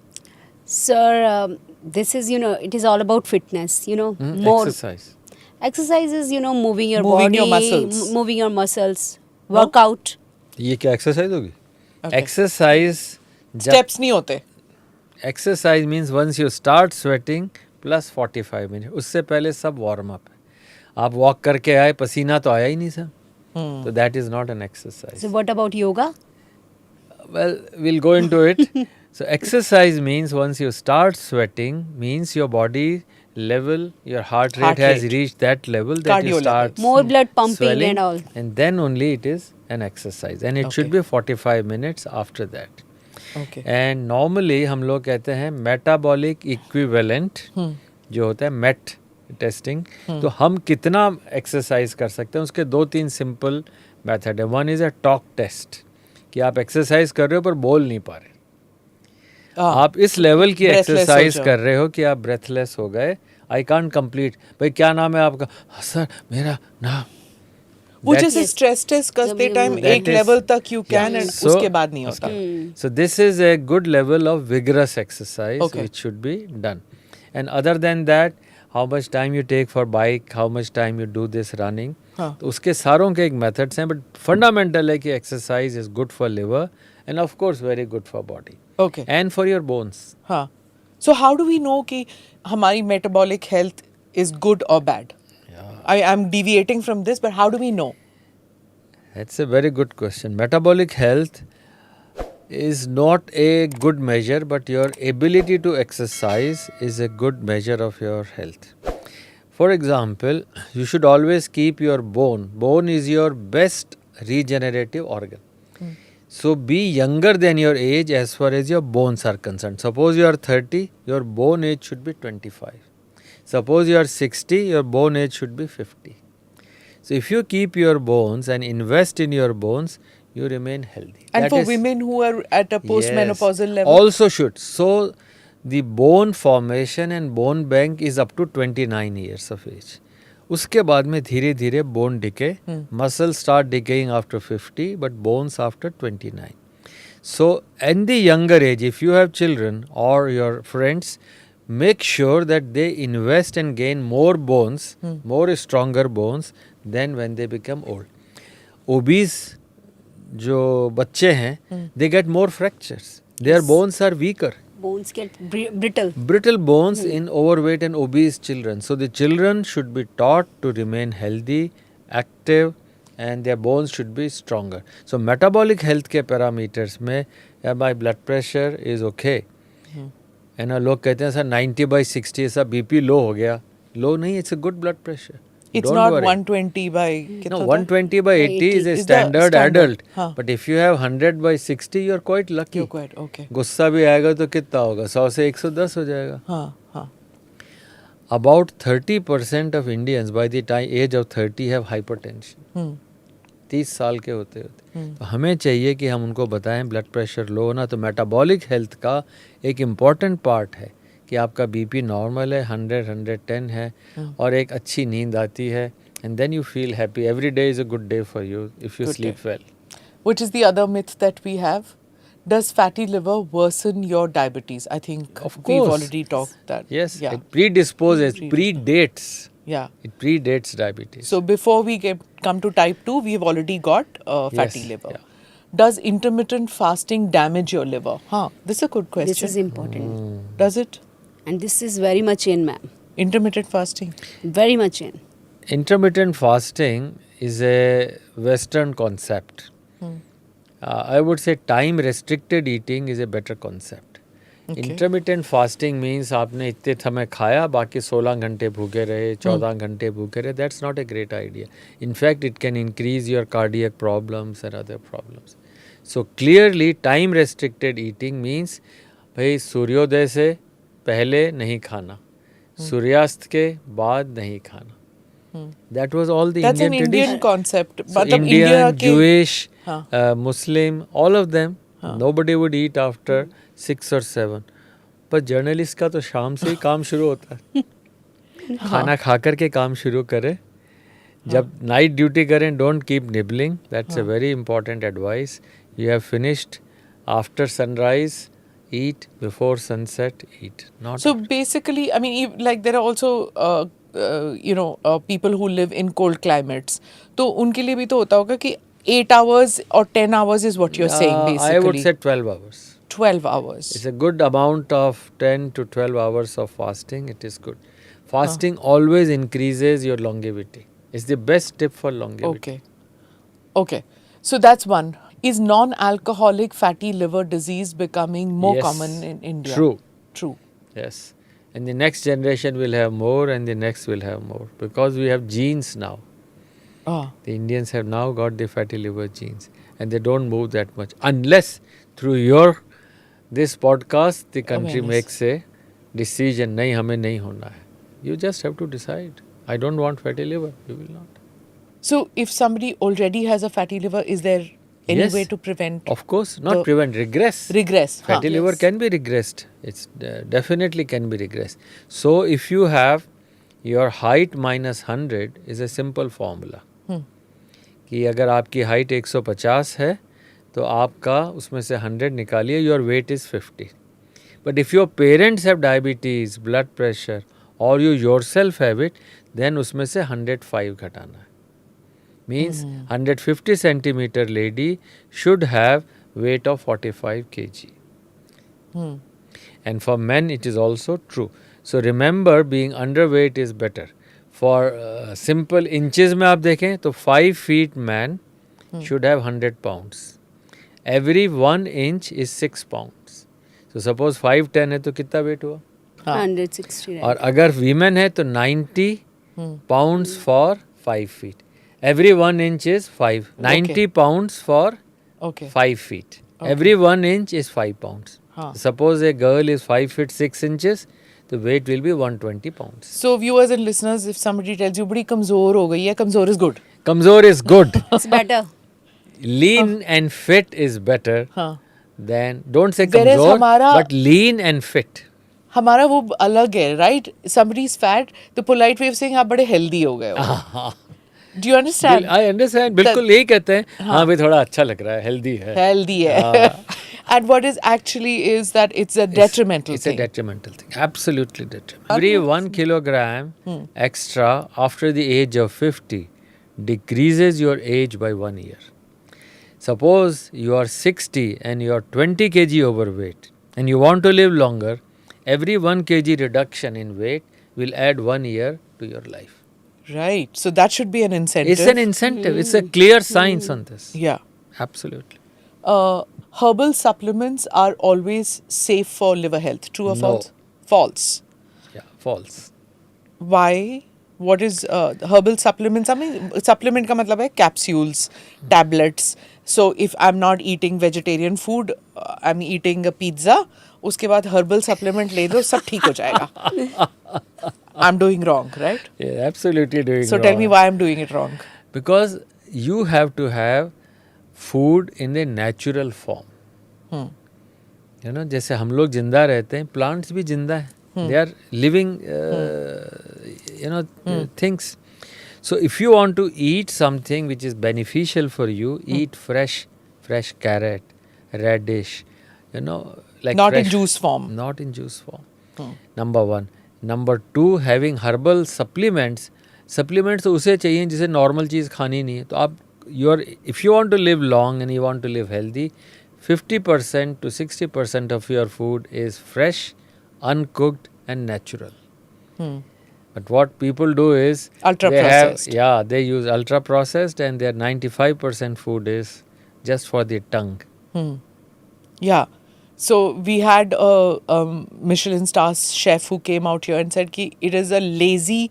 Speaker 3: Sir, this is, it is all about fitness, more.
Speaker 1: Exercise.
Speaker 3: Exercise is, moving your
Speaker 2: Moving
Speaker 3: body,
Speaker 2: your muscles.
Speaker 3: moving your muscles, workout.
Speaker 1: ये क्या exercise होगी?
Speaker 2: Okay.
Speaker 1: Exercise.
Speaker 2: Steps नहीं होते.
Speaker 1: Exercise means once you start sweating plus 45 minutes. उससे पहले सब warm up है. आप walk करके आए, पसीना तो आया ही नहीं sir. So that is not an exercise.
Speaker 3: So what about yoga?
Speaker 1: Well, we'll go into it. So exercise means once you start sweating, means your body level, your heart rate
Speaker 2: Heart
Speaker 1: has
Speaker 2: rate.
Speaker 1: reached that level that
Speaker 2: Cardio
Speaker 1: you
Speaker 2: level.
Speaker 1: start
Speaker 3: More blood pumping
Speaker 1: swelling,
Speaker 3: and all.
Speaker 1: and then only it is an exercise, and it should
Speaker 2: Okay.
Speaker 1: be 45 minutes after that.
Speaker 2: Okay.
Speaker 1: And normally हम लोग कहते हैं metabolic equivalent जो होता है MET testing, तो हम कितना एक्सरसाइज कर सकते हैं उसके 2-3 सिंपल मेथड है. One is a talk test कि आप एक्सरसाइज कर रहे हो पर बोल नहीं पा रहे. आप इस लेवल की
Speaker 2: breathless हो
Speaker 1: एक्सरसाइज
Speaker 2: जाओ.
Speaker 1: कर रहे हो कि आप ब्रेथलेस हो गए. I can't complete. भाई क्या नाम है आपका? सर मेरा नाम.
Speaker 2: वो
Speaker 1: That-
Speaker 2: जैसे स्ट्रेस टेस्ट करते टाइम
Speaker 1: That
Speaker 2: एक
Speaker 1: is-
Speaker 2: लेवल तक यू कैन एंड
Speaker 1: So-
Speaker 2: उसके बाद नहीं होता.
Speaker 1: So this is a good level of vigorous exercise
Speaker 2: Okay.
Speaker 1: which should be done. And other than that, how much time you take for bike, how much time you do this running.
Speaker 2: हाँ.
Speaker 1: तो उसके सारों के एक methods हैं, but fundamental है कि exercise is good for liver end of course very good for body
Speaker 2: Okay.
Speaker 1: And for your bones.
Speaker 2: हाँ. So how do we know कि हमारी metabolic health is good or bad? I'm deviating from this, but how do we know?
Speaker 1: That's a very good question. Metabolic health is not a good measure, but your ability to exercise is a good measure of your health. For example, you should always keep your bone. Bone is your best regenerative organ. So be younger than your age as far as your bones are concerned. Suppose you are 30, your bone age should be 25. Suppose you are 60, your bone age should be 50. So if you keep your bones and invest in your bones, you remain healthy.
Speaker 2: And
Speaker 1: That
Speaker 2: for
Speaker 1: is-
Speaker 2: women who are at a postmenopausal
Speaker 1: Yes,
Speaker 2: level?
Speaker 1: also should. So the bone formation and bone bank is up to 29 years of age. उसके बाद में धीरे धीरे bone decay, muscles start decaying after 50, but bones after 29. So in the younger age, if you have children or your friends, make sure that they invest and gain more bones, more stronger bones than when they become old. Obese जो बच्चे हैं, they get more fractures. Their bones are weaker.
Speaker 3: Bones get brittle.
Speaker 1: Brittle bones in overweight and obese children. So the children should be taught to remain healthy, active, and their bones should be stronger. So metabolic health के parameters में, yeah, my blood pressure is okay. है ना, लोग कहते हैं sir 90/60 ऐसा BP लो हो गया. लो नहीं, it's a good blood pressure.
Speaker 2: It's
Speaker 1: Don't
Speaker 2: not
Speaker 1: worry.
Speaker 2: 120 by
Speaker 1: No,
Speaker 2: कितना था?
Speaker 1: 120/80 is a
Speaker 2: Is the
Speaker 1: standard
Speaker 2: standard.
Speaker 1: adult.
Speaker 2: हाँ.
Speaker 1: But if you have 100/60, you are quite lucky.
Speaker 2: You're quite okay.
Speaker 1: गुस्सा भी आएगा तो कितना होगा? 100 से 110 हो जाएगा.
Speaker 2: हाँ, हाँ.
Speaker 1: About 30% of Indians by the age of 30 have hypertension. 30 साल के होते होते। तो हमें चाहिए कि हम उनको बताएं ब्लड प्रेशर लो होना तो मेटाबॉलिक हेल्थ का एक इम्पॉर्टेंट पार्ट है कि आपका बीपी नॉर्मल है 100-110 है और एक अच्छी नींद आती है and then you feel happy. Every day is a good day for you if you
Speaker 2: Good
Speaker 1: sleep
Speaker 2: day.
Speaker 1: Well.
Speaker 2: Which is the other myth that we have? Does fatty liver worsen your diabetes? I think
Speaker 1: Of
Speaker 2: we've
Speaker 1: course.
Speaker 2: already talked that.
Speaker 1: Yes,
Speaker 2: Yeah.
Speaker 1: it predisposes, predates.
Speaker 2: Yeah.
Speaker 1: It predates diabetes.
Speaker 2: So before we come to type 2, we've already got fatty
Speaker 1: Yes,
Speaker 2: liver.
Speaker 1: yeah.
Speaker 2: Does intermittent fasting damage your liver? This is a good question.
Speaker 3: This is important.
Speaker 2: Does it?
Speaker 3: And this is very much in, ma'am.
Speaker 2: Intermittent fasting?
Speaker 3: Very much in.
Speaker 1: Intermittent fasting is a Western concept. I would say time restricted eating is a better concept.
Speaker 2: Okay.
Speaker 1: Intermittent fasting means आपने इतने समय खाया बाकी 16 घंटे भूखे रहे 14 घंटे भूखे रहे. That's not a great idea. In fact, it can increase your cardiac problems and other problems. So clearly time restricted eating means भाई सूर्योदय से पहले नहीं खाना, सूर्यास्त के बाद नहीं खाना. That was all the
Speaker 2: That's
Speaker 1: Indian
Speaker 2: an Indian
Speaker 1: tradition.
Speaker 2: concept.
Speaker 1: So
Speaker 2: मतलब
Speaker 1: Indian,
Speaker 2: India के
Speaker 1: Jewish,
Speaker 2: हाँ.
Speaker 1: Muslim, all of them, nobody would eat after 6 or 7. पर जर्नलिस्ट का तो शाम से ही काम शुरू होता है. खाना खा कर के काम शुरू करें. जब नाइट ड्यूटी करें, don't keep nibbling. That's a very important advice. You have finished after sunrise, eat before sunset, eat. Not
Speaker 2: So basically, I mean, like there are also, people who live in cold climates. तो उनके लिए भी तो होता होगा कि 8 hours or 10 hours is what you're saying basically.
Speaker 1: I would say 12 hours.
Speaker 2: 12 hours.
Speaker 1: It's a good amount of 10 to 12 hours of fasting. It is good. Fasting always increases your longevity. It's the best tip for longevity.
Speaker 2: Okay. So that's one. Is non-alcoholic fatty liver disease becoming more
Speaker 1: Yes.
Speaker 2: common in India? True.
Speaker 1: Yes. And the next generation will have more and the next will have more because we have genes now. The Indians have now got the fatty liver genes and they don't move that much unless through this podcast the country
Speaker 2: Awareness.
Speaker 1: makes a decision. नहीं हमें नहीं होना है. You just have to decide. I don't want fatty liver. You will not.
Speaker 2: So if somebody already has a fatty liver, is there any
Speaker 1: Yes.
Speaker 2: way to prevent
Speaker 1: Of course, not
Speaker 2: the-
Speaker 1: prevent, regress.
Speaker 2: regress?
Speaker 1: Fatty liver can be regressed. It's definitely can be regressed. So if you have your height minus 100 is a simple formula. कि अगर आपकी height 150 है तो आपका उसमें से 100 निकालिए, your weight is 50. But if your parents have diabetes, blood pressure और you yourself have it, then उसमें से 105 घटाना है. Means 150 centimeter lady should have weight of 45 kg. And for men it is also true. So remember, being underweight is better. For simple inches में आप देखें तो 5 feet man should have 100 pounds. Every 1 inch is 6 pounds. So suppose 5'10" है तो कितना weight हुआ?
Speaker 3: 160.
Speaker 1: और अगर वीमेन है तो 90 pounds for 5 feet. Every 1 inch is 5. 90 pounds for
Speaker 2: Okay.
Speaker 1: 5 feet. Every 1 inch is 5 pounds. Suppose a girl is 5 feet 6 inches, the weight will be 120 pounds.
Speaker 2: So viewers and listeners, if somebody tells you बड़ी कमजोर हो गई है, कमजोर is good.
Speaker 1: Kamzor is good.
Speaker 3: It's better.
Speaker 1: Lean and fit is better than, don't say
Speaker 2: Whereas
Speaker 1: kamzor,
Speaker 2: हमारा-
Speaker 1: but lean and fit.
Speaker 2: हमारा वो अलग है, right? Somebody is fat, the polite way of saying आप बड़े healthy हो गए हो. Do you understand?
Speaker 1: I understand. बिल्कुल यही कहते हैं. हाँ भाई थोड़ा अच्छा लग रहा है, healthy है.
Speaker 2: Healthy है. And what is actually is that it's a detrimental
Speaker 1: It's
Speaker 2: thing.
Speaker 1: a detrimental thing. Absolutely detrimental. Every 1 kilogram extra after the age of 50 decreases your age by 1 year. Suppose you are 60 and you are 20 kg overweight and you want to live longer, every 1 kg reduction in weight will add 1 year to your life.
Speaker 2: Right. So that should be an incentive.
Speaker 1: It's an incentive. It's a clear science on this.
Speaker 2: Yeah.
Speaker 1: Absolutely.
Speaker 2: Herbal supplements are always safe for liver health. True or
Speaker 1: No.
Speaker 2: false? False.
Speaker 1: Yeah, false.
Speaker 2: Why? What is herbal supplements? I mean, supplement का मतलब है capsules, tablets. So if I'm not eating vegetarian food, I'm eating a pizza. उसके बाद herbal supplement ले लो, सब ठीक हो जाएगा. I'm doing wrong, right?
Speaker 1: Yeah, absolutely doing
Speaker 2: So tell me
Speaker 1: wrong.
Speaker 2: why I'm doing it wrong.
Speaker 1: Because you have to have food in a natural form. You know, जैसे हम लोग जिंदा रहते हैं, plants भी जिंदा हैं. They are living, things. So if you want to eat something which is beneficial for you, eat fresh carrot, radish, like
Speaker 2: Not in
Speaker 1: fresh,
Speaker 2: juice form.
Speaker 1: not in juice form. Number one. Number two, having herbal supplements. Supplements तो उसे चाहिए जिसे normal चीज़ खानी नहीं है. तो आप if you want to live long and you want to live healthy, 50% to 60% of your food is fresh, uncooked and natural. But what people do is
Speaker 2: Ultra-processed.
Speaker 1: they use ultra processed, and their 95% food is just for the tongue.
Speaker 2: Yeah. So we had a Michelin star chef who came out here and said ki it is a lazy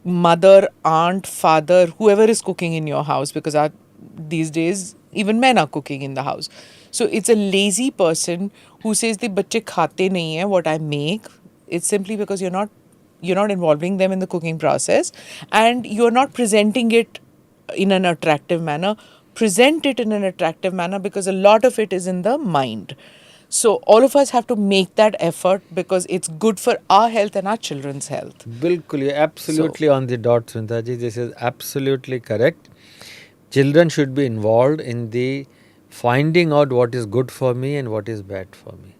Speaker 2: mother, aunt, father, whoever is cooking in your house, because these days even men are cooking in the house. So it's a lazy person who says the bacche khate nahi hai what I make. It's simply because you're not involving them in the cooking process, and you're not presenting it in an attractive manner. Present it in an attractive manner, because a lot of it is in the mind. So all of us have to make that effort, because it's good for our health and our children's health.
Speaker 1: Bilkul, you're absolutely on the dot, Sunita ji. This is absolutely correct. Children should be involved in the finding out what is good for me and what is bad for me.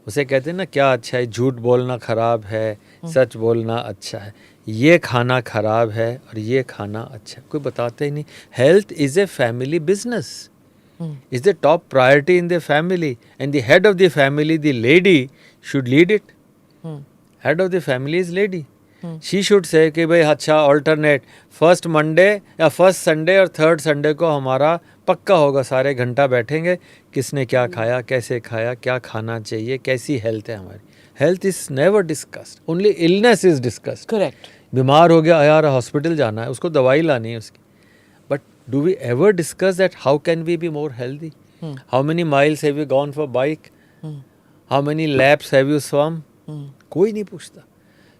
Speaker 1: उसे कहते हैं ना, क्या अच्छा है, झूठ बोलना खराब है, सच बोलना अच्छा है, ये खाना खराब है और ये खाना अच्छा है. कोई बताता ही नहीं. Health is a family business. Is the top priority in the family, and the head of the family, the lady, should lead it. Head of the family is lady. She should say कि भाई अच्छा alternate first Monday या first Sunday और third Sunday को हमारा पक्का होगा, सारे घंटा बैठेंगे, किसने क्या खाया, कैसे खाया, क्या खाना चाहिए, कैसी हेल्थ है हमारी. Health is never discussed. Only illness is discussed.
Speaker 2: Correct.
Speaker 1: बीमार हो गया, यार हॉस्पिटल जाना है, उसको दवाई लानी है उसकी. But do we ever discuss that how can we be more healthy? How many miles have you gone for bike? How many laps have you swum? कोई नहीं पूछता.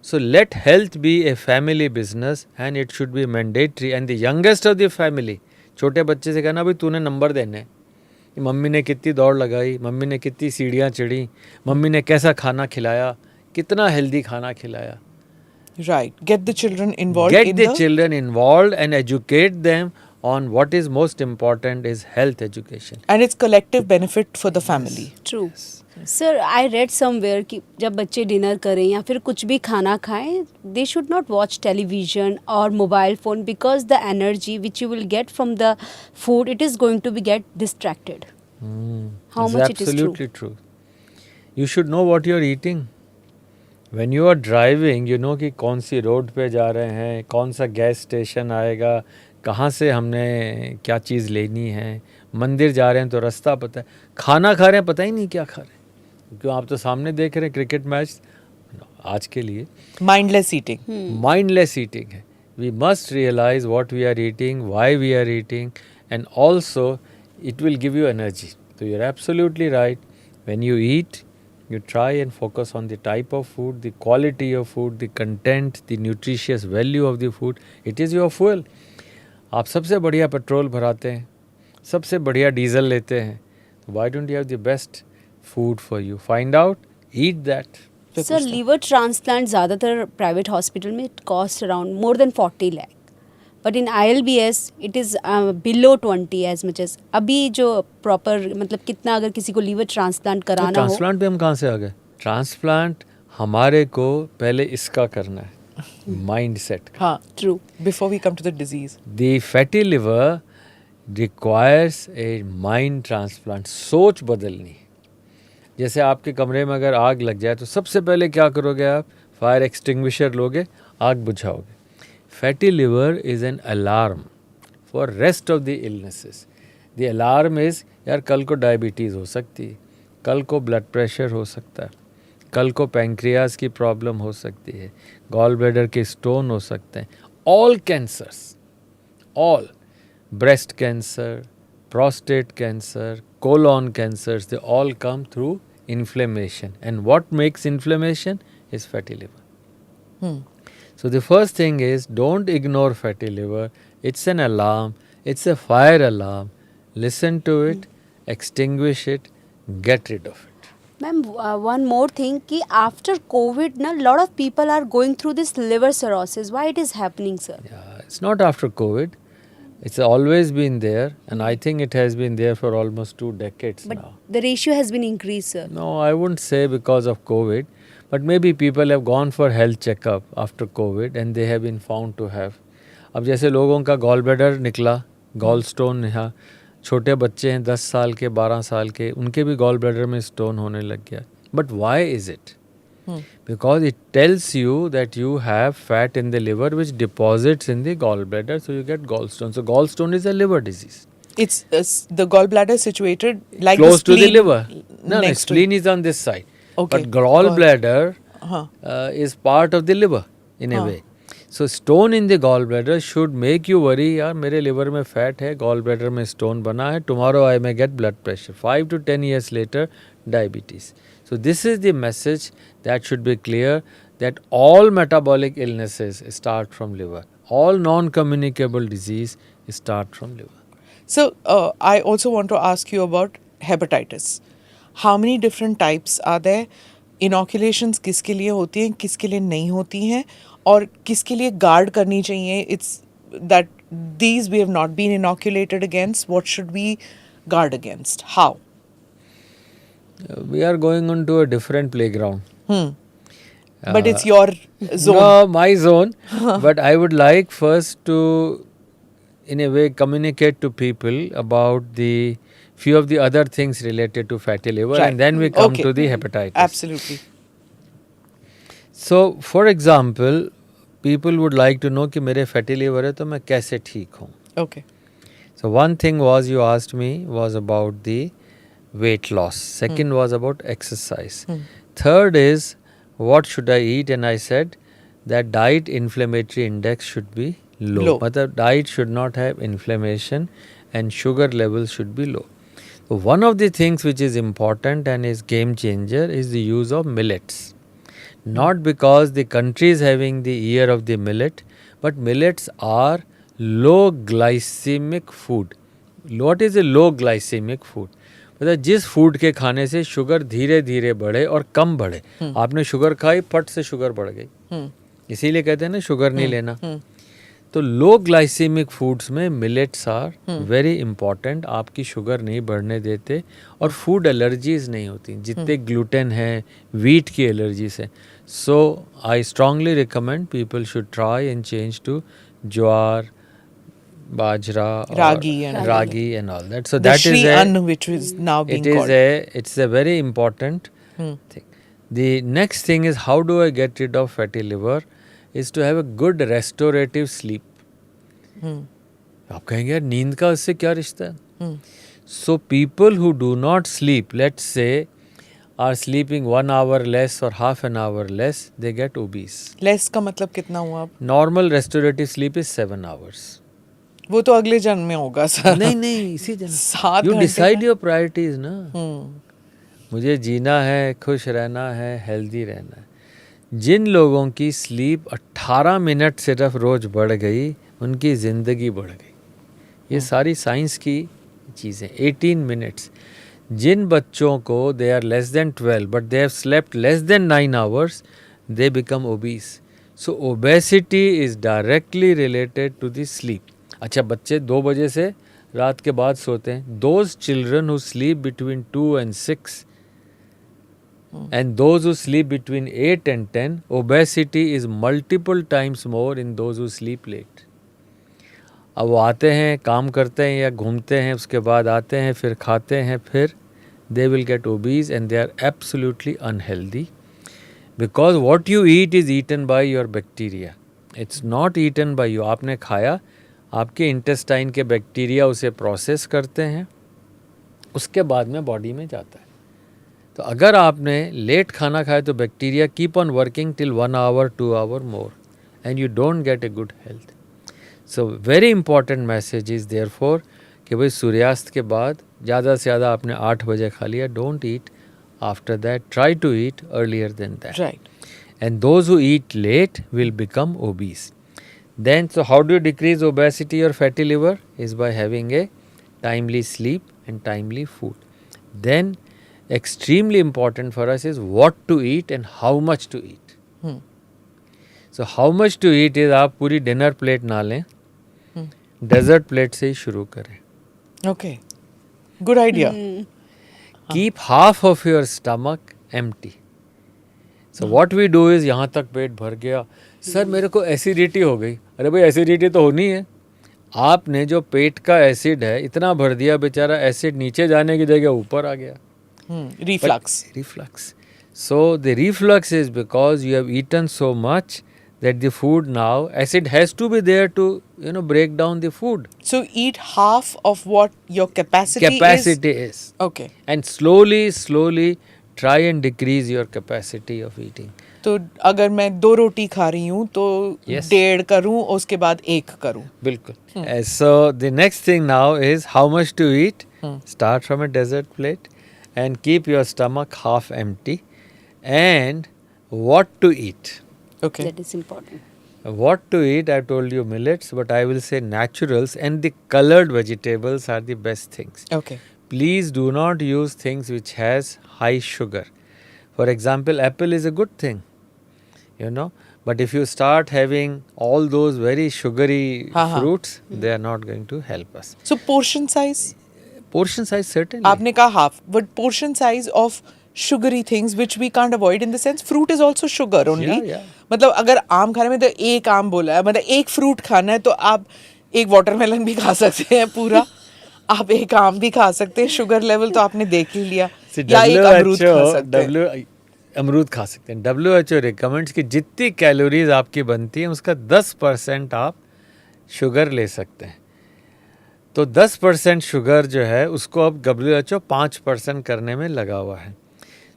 Speaker 1: So let health be a family business, and it should be mandatory. And the youngest of the family, छोटे बच्चे से कहना भाई तूने number देने हैं. मम्मी ने कितनी दौड़ लगाई, मम्मी ने कितनी सीढ़ियाँ चढ़ी, मम्मी ने कैसा खाना खिलाया, कितना हेल्दी खाना खिलाया.
Speaker 2: Right. Get the children involved.
Speaker 1: Get the children involved and educate them on what is most important is health education.
Speaker 2: And it's collective benefit for the family.
Speaker 3: True sir. I read somewhere कि जब बच्चे dinner करें या फिर कुछ भी खाना खाएं, they should not watch television और mobile phone, because the energy which you will get from the food, it is going to be get distracted. How
Speaker 1: It's
Speaker 3: much it is true.
Speaker 1: absolutely true. You should know what you are eating. When you are driving, you know कि कौन सी road पे जा रहे हैं, कौन सा gas station आएगा, कहाँ से हमने क्या चीज़ लेनी है, मंदिर जा रहे हैं तो रास्ता पता है, खाना खा रहे हैं पता ही नहीं क्या खा रहे हैं, क्योंकि आप तो सामने देख रहे हैं क्रिकेट मैच. आज के लिए
Speaker 2: Mindless eating.
Speaker 1: mindless eating है. We must realize what we are eating, why we are eating, and also it will give you energy. So you're absolutely right. When you eat, you try and focus on the type of food, the quality of food, the content, the nutritious value of the food. It is your fuel. आप सबसे बढ़िया petrol भराते हैं, सबसे बढ़िया diesel लेते हैं. Why don't you have the best food for you? Find out, eat that.
Speaker 3: Sir liver transplant ज़्यादातर private hospital में cost around more than 40 lakh, but in ILBS it is below 20 as much as. अभी जो proper मतलब कितना अगर किसी को liver transplant कराना हो.
Speaker 1: ट्रांसप्लांट पे हम कहाँ से आ गए? ट्रांसप्लांट हमारे को पहले इसका करना है, माइंड सेट का.
Speaker 2: हाँ.
Speaker 3: True.
Speaker 2: Before we come to the disease.
Speaker 1: The fatty liver requires a mind transplant. सोच बदलनी. जैसे आपके कमरे में अगर आग लग जाए तो सबसे पहले क्या करोगे आप? फायर एक्सटिंग्विशर लोगे, आग बुझाओगे. Fatty liver is an alarm for rest of the illnesses. The alarm is यार कल को डायबिटीज़ हो सकती है, कल को ब्लड प्रेशर हो सकता है, कल को पैंक्रियाज की प्रॉब्लम हो सकती है, गॉल ब्लैडर के स्टोन हो सकते हैं. All cancers, all breast cancer, prostate cancer, colon cancers, they all come through inflammation. And what makes inflammation is fatty liver. So the first thing is, don't ignore fatty liver. It's an alarm. It's a fire alarm. Listen to it, extinguish it, get rid of it.
Speaker 3: Ma'am, one more thing कि after COVID ना lot of people are going through this liver cirrhosis. Why it is happening, sir?
Speaker 1: Yeah, it's not after COVID. It's always been there, and I think it has been there for almost 2 decades
Speaker 3: But
Speaker 1: now.
Speaker 3: the ratio has been increased, sir.
Speaker 1: No, I wouldn't say because of COVID, but maybe people have gone for health checkup after COVID and they have been found to have. अब जैसे लोगों का gall bladder निकला, gall stone यहाँ, छोटे बच्चे हैं 10 साल के 12 साल के, उनके भी गॉल ब्लैडर में स्टोन होने लग गया. But why is it? Because it tells you that you have fat in the liver which deposits in the gallbladder, so you get gallstone. So gallstone is a liver disease.
Speaker 2: It's the gallbladder situated like
Speaker 1: Close
Speaker 2: the
Speaker 1: to the
Speaker 2: spleen
Speaker 1: liver. No,
Speaker 2: next to
Speaker 1: spleen is on this side.
Speaker 2: Okay,
Speaker 1: But gallbladder
Speaker 2: Huh.
Speaker 1: is part of the liver in a way. So stone in the gallbladder should make you worry, यार मेरे liver में fat है, gallbladder में stone बना है, tomorrow I may get blood pressure. 5 to 10 years later, diabetes. So this is the message that should be clear, that all metabolic illnesses start from liver. All non-communicable disease start from liver.
Speaker 2: So I also want to ask you about hepatitis. How many different types are there? Inoculations किसके लिए होती हैं, किसके लिए नहीं होती हैं, और किसके लिए guard करनी चाहिए? It's that these we have not been inoculated against. What should we guard against? How?
Speaker 1: We are going on to a different playground.
Speaker 2: But it's your zone.
Speaker 1: No, my zone. But I would like first to, in a way, communicate to people about the few of the other things related to fatty liver,
Speaker 2: Right.
Speaker 1: and then we come
Speaker 2: Okay.
Speaker 1: to the hepatitis.
Speaker 2: Absolutely.
Speaker 1: So, for example, people would like to know कि मेरे fatty liver है तो मैं कैसे ठीक हूँ.
Speaker 2: Okay.
Speaker 1: So one thing was you asked me was about the weight loss. Second was about exercise. Third is what should I eat, and I said that diet inflammatory index should be low.
Speaker 2: Low.
Speaker 1: Matlab diet should not have inflammation and sugar levels should be low. So one of the things which is important and is game changer is the use of millets. Not because the country is having the year of the millet, but millets are low glycemic food. What is a low glycemic food? मतलब जिस food के खाने से sugar धीरे धीरे बढ़े और कम बढ़े. आपने शुगर खाई, फट से शुगर बढ़ गई. इसीलिए कहते हैं ना शुगर नहीं लेना. तो लो ग्लाइसेमिक फूड्स में मिलेट्स आर वेरी इंपॉर्टेंट. आपकी शुगर नहीं बढ़ने देते और फूड एलर्जीज नहीं होती. जितने ग्लूटेन है, वीट की एलर्जीज है. So I strongly recommend people should try and change to jowar, bajra, ragi and all that. So
Speaker 2: The
Speaker 1: that
Speaker 2: Shri
Speaker 1: is a,
Speaker 2: Ann, which is now being called.
Speaker 1: it's a very important thing. The next thing is how do I get rid of fatty liver is to have a good restorative sleep. आप कहेंगे यार नींद का उससे क्या रिश्ता है? So people who do not sleep, let's say, are sleeping 1 hour less or half an hour less, they get obese.
Speaker 2: Less का मतलब कितना हुआ अब?
Speaker 1: Normal restorative sleep is 7 hours.
Speaker 2: वो तो अगले जन्म में होगा सर.
Speaker 1: नहीं इसी जन्म.
Speaker 2: 7
Speaker 1: You
Speaker 2: घंटे
Speaker 1: decide
Speaker 2: का?
Speaker 1: your priorities ना. मुझे जीना है, खुश रहना है, हेल्दी रहना है. जिन लोगों की स्लीप 18 मिनट सिर्फ रोज बढ़ गई, उनकी ज़िंदगी बढ़ गई. ये सारी साइंस की चीज़ें. 18 मिनट्स. जिन बच्चों को they are less than 12 but they have slept less than 9 hours, they become obese. So obesity is directly related to the sleep. अच्छा, बच्चे 2 बजे से रात के बाद सोते हैं. Those children who sleep between 2 and 6 and those who sleep between 8 and 10, obesity is multiple times more in those who sleep late. अब वो आते हैं, काम करते हैं या घूमते हैं, उसके बाद आते हैं, फिर खाते हैं, फिर they will get obese and they are absolutely unhealthy because what you eat is eaten by your bacteria. It's not eaten by you. आपने खाया, आपके इंटेस्टाइन के बैक्टीरिया उसे प्रोसेस करते हैं, उसके बाद में बॉडी में जाता है. तो अगर आपने लेट खाना खाया तो bacteria keep on working till 1 hour 2 hour more and you don't get a good health. So very important message is therefore कि भाई सूर्यास्त के बाद ज़्यादा से ज़्यादा आपने 8 बजे खा लिया. Don't eat after that. Try to eat earlier than that.
Speaker 2: Right.
Speaker 1: And those who eat late will become obese. Then, so how do you decrease obesity or fatty liver? Is by having a timely sleep and timely food. Then, extremely important for us is what to eat and how much to eat. So, how much to eat is आप पूरी dinner plate ना लें, desert plate से ही शुरू करें.
Speaker 2: Okay. Good idea.
Speaker 1: Keep half of your stomach empty. So what we do is यहाँ तक पेट भर गया, सर मेरे को एसिडिटी हो गई. अरे भाई एसिडिटी तो होनी है. आपने जो पेट का एसिड है इतना भर दिया, बेचारा एसिड नीचे जाने की जगह ऊपर आ गया.
Speaker 2: Reflux.
Speaker 1: Reflux. So the reflux is because you have eaten so much that the food now, acid has to be there to break down the food.
Speaker 2: So eat half of what your capacity
Speaker 1: is.
Speaker 2: Okay.
Speaker 1: And slowly try and decrease your capacity of eating.
Speaker 2: तो अगर मैं 2 रोटी खा रही हूँ तो
Speaker 1: Yes.
Speaker 2: 1.5 करूँ, उसके बाद 1 करूँ.
Speaker 1: बिल्कुल. So the next thing now is how much to eat. Start from a dessert plate and keep your stomach half empty. And what to eat.
Speaker 2: Okay.
Speaker 3: That is important.
Speaker 1: What to eat, I told you millets, but I will say naturals and the colored vegetables are the best things.
Speaker 2: Okay.
Speaker 1: Please do not use things which has high sugar. For example, apple is a good thing, but if you start having all those very sugary fruits, they are not going to help us.
Speaker 2: So portion size?
Speaker 1: Portion size certainly.
Speaker 2: आपने कहा half, but portion size of sugary things which we can't avoid in the sense fruit is also sugar only.
Speaker 1: Yeah.
Speaker 2: मतलब अगर आम खाने में तो एक आम बोला है, मतलब एक फ्रूट खाना है तो आप एक वाटरमेलन भी खा सकते हैं पूरा, आप एक आम भी खा सकते हैं, शुगर लेवल तो आपने देख ही लिया. या एक अमरूद खा सकते हैं.
Speaker 1: अमरूद खा सकते हैं. WHO रिकमेंड्स कि जितनी कैलोरीज आपकी बनती हैं उसका 10% आप शुगर ले सकते हैं. तो 10% शुगर जो है उसको अब WHO 5% करने में लगा हुआ है.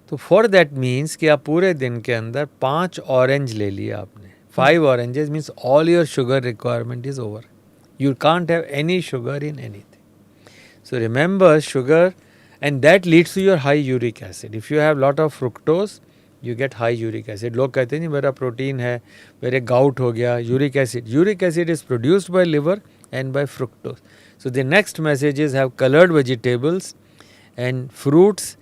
Speaker 1: तो फॉर दैट मीन्स कि आप पूरे दिन के अंदर 5 ऑरेंज ले लिया आपने. 5 oranges means all your sugar requirement is over. You can't have any sugar in anything. So remember sugar, and that leads to your high uric acid. If you have lot of fructose, you get high uric acid. लोग कहते हैं नहीं मेरा protein है, मेरे gout हो गया. Uric acid. Uric acid is produced by liver and by fructose. So the next message is have colored vegetables and fruits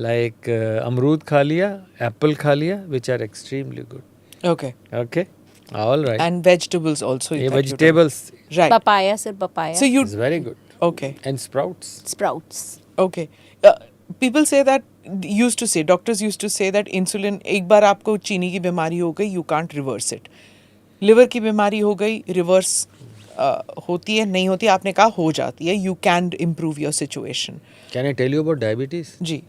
Speaker 1: like अमरूद खा लिया, apple खा लिया, which are extremely good.
Speaker 2: Okay.
Speaker 1: Okay, all right.
Speaker 2: And vegetables also.
Speaker 1: ये
Speaker 2: that you
Speaker 1: vegetables
Speaker 2: told. Right.
Speaker 3: Papaya, sir, papaya.
Speaker 2: So you
Speaker 1: is very good.
Speaker 2: okay.
Speaker 1: And sprouts.
Speaker 3: Sprouts.
Speaker 2: Okay. People say that doctors used to say that insulin, एक बार आपको चीनी की बीमारी हो गई, you can't reverse it. Liver की बीमारी हो गई, रिवर्स होती है नहीं होती, आपने कहा हो जाती है. You can improve your situation.
Speaker 1: Can I tell you about diabetes?
Speaker 2: Ji.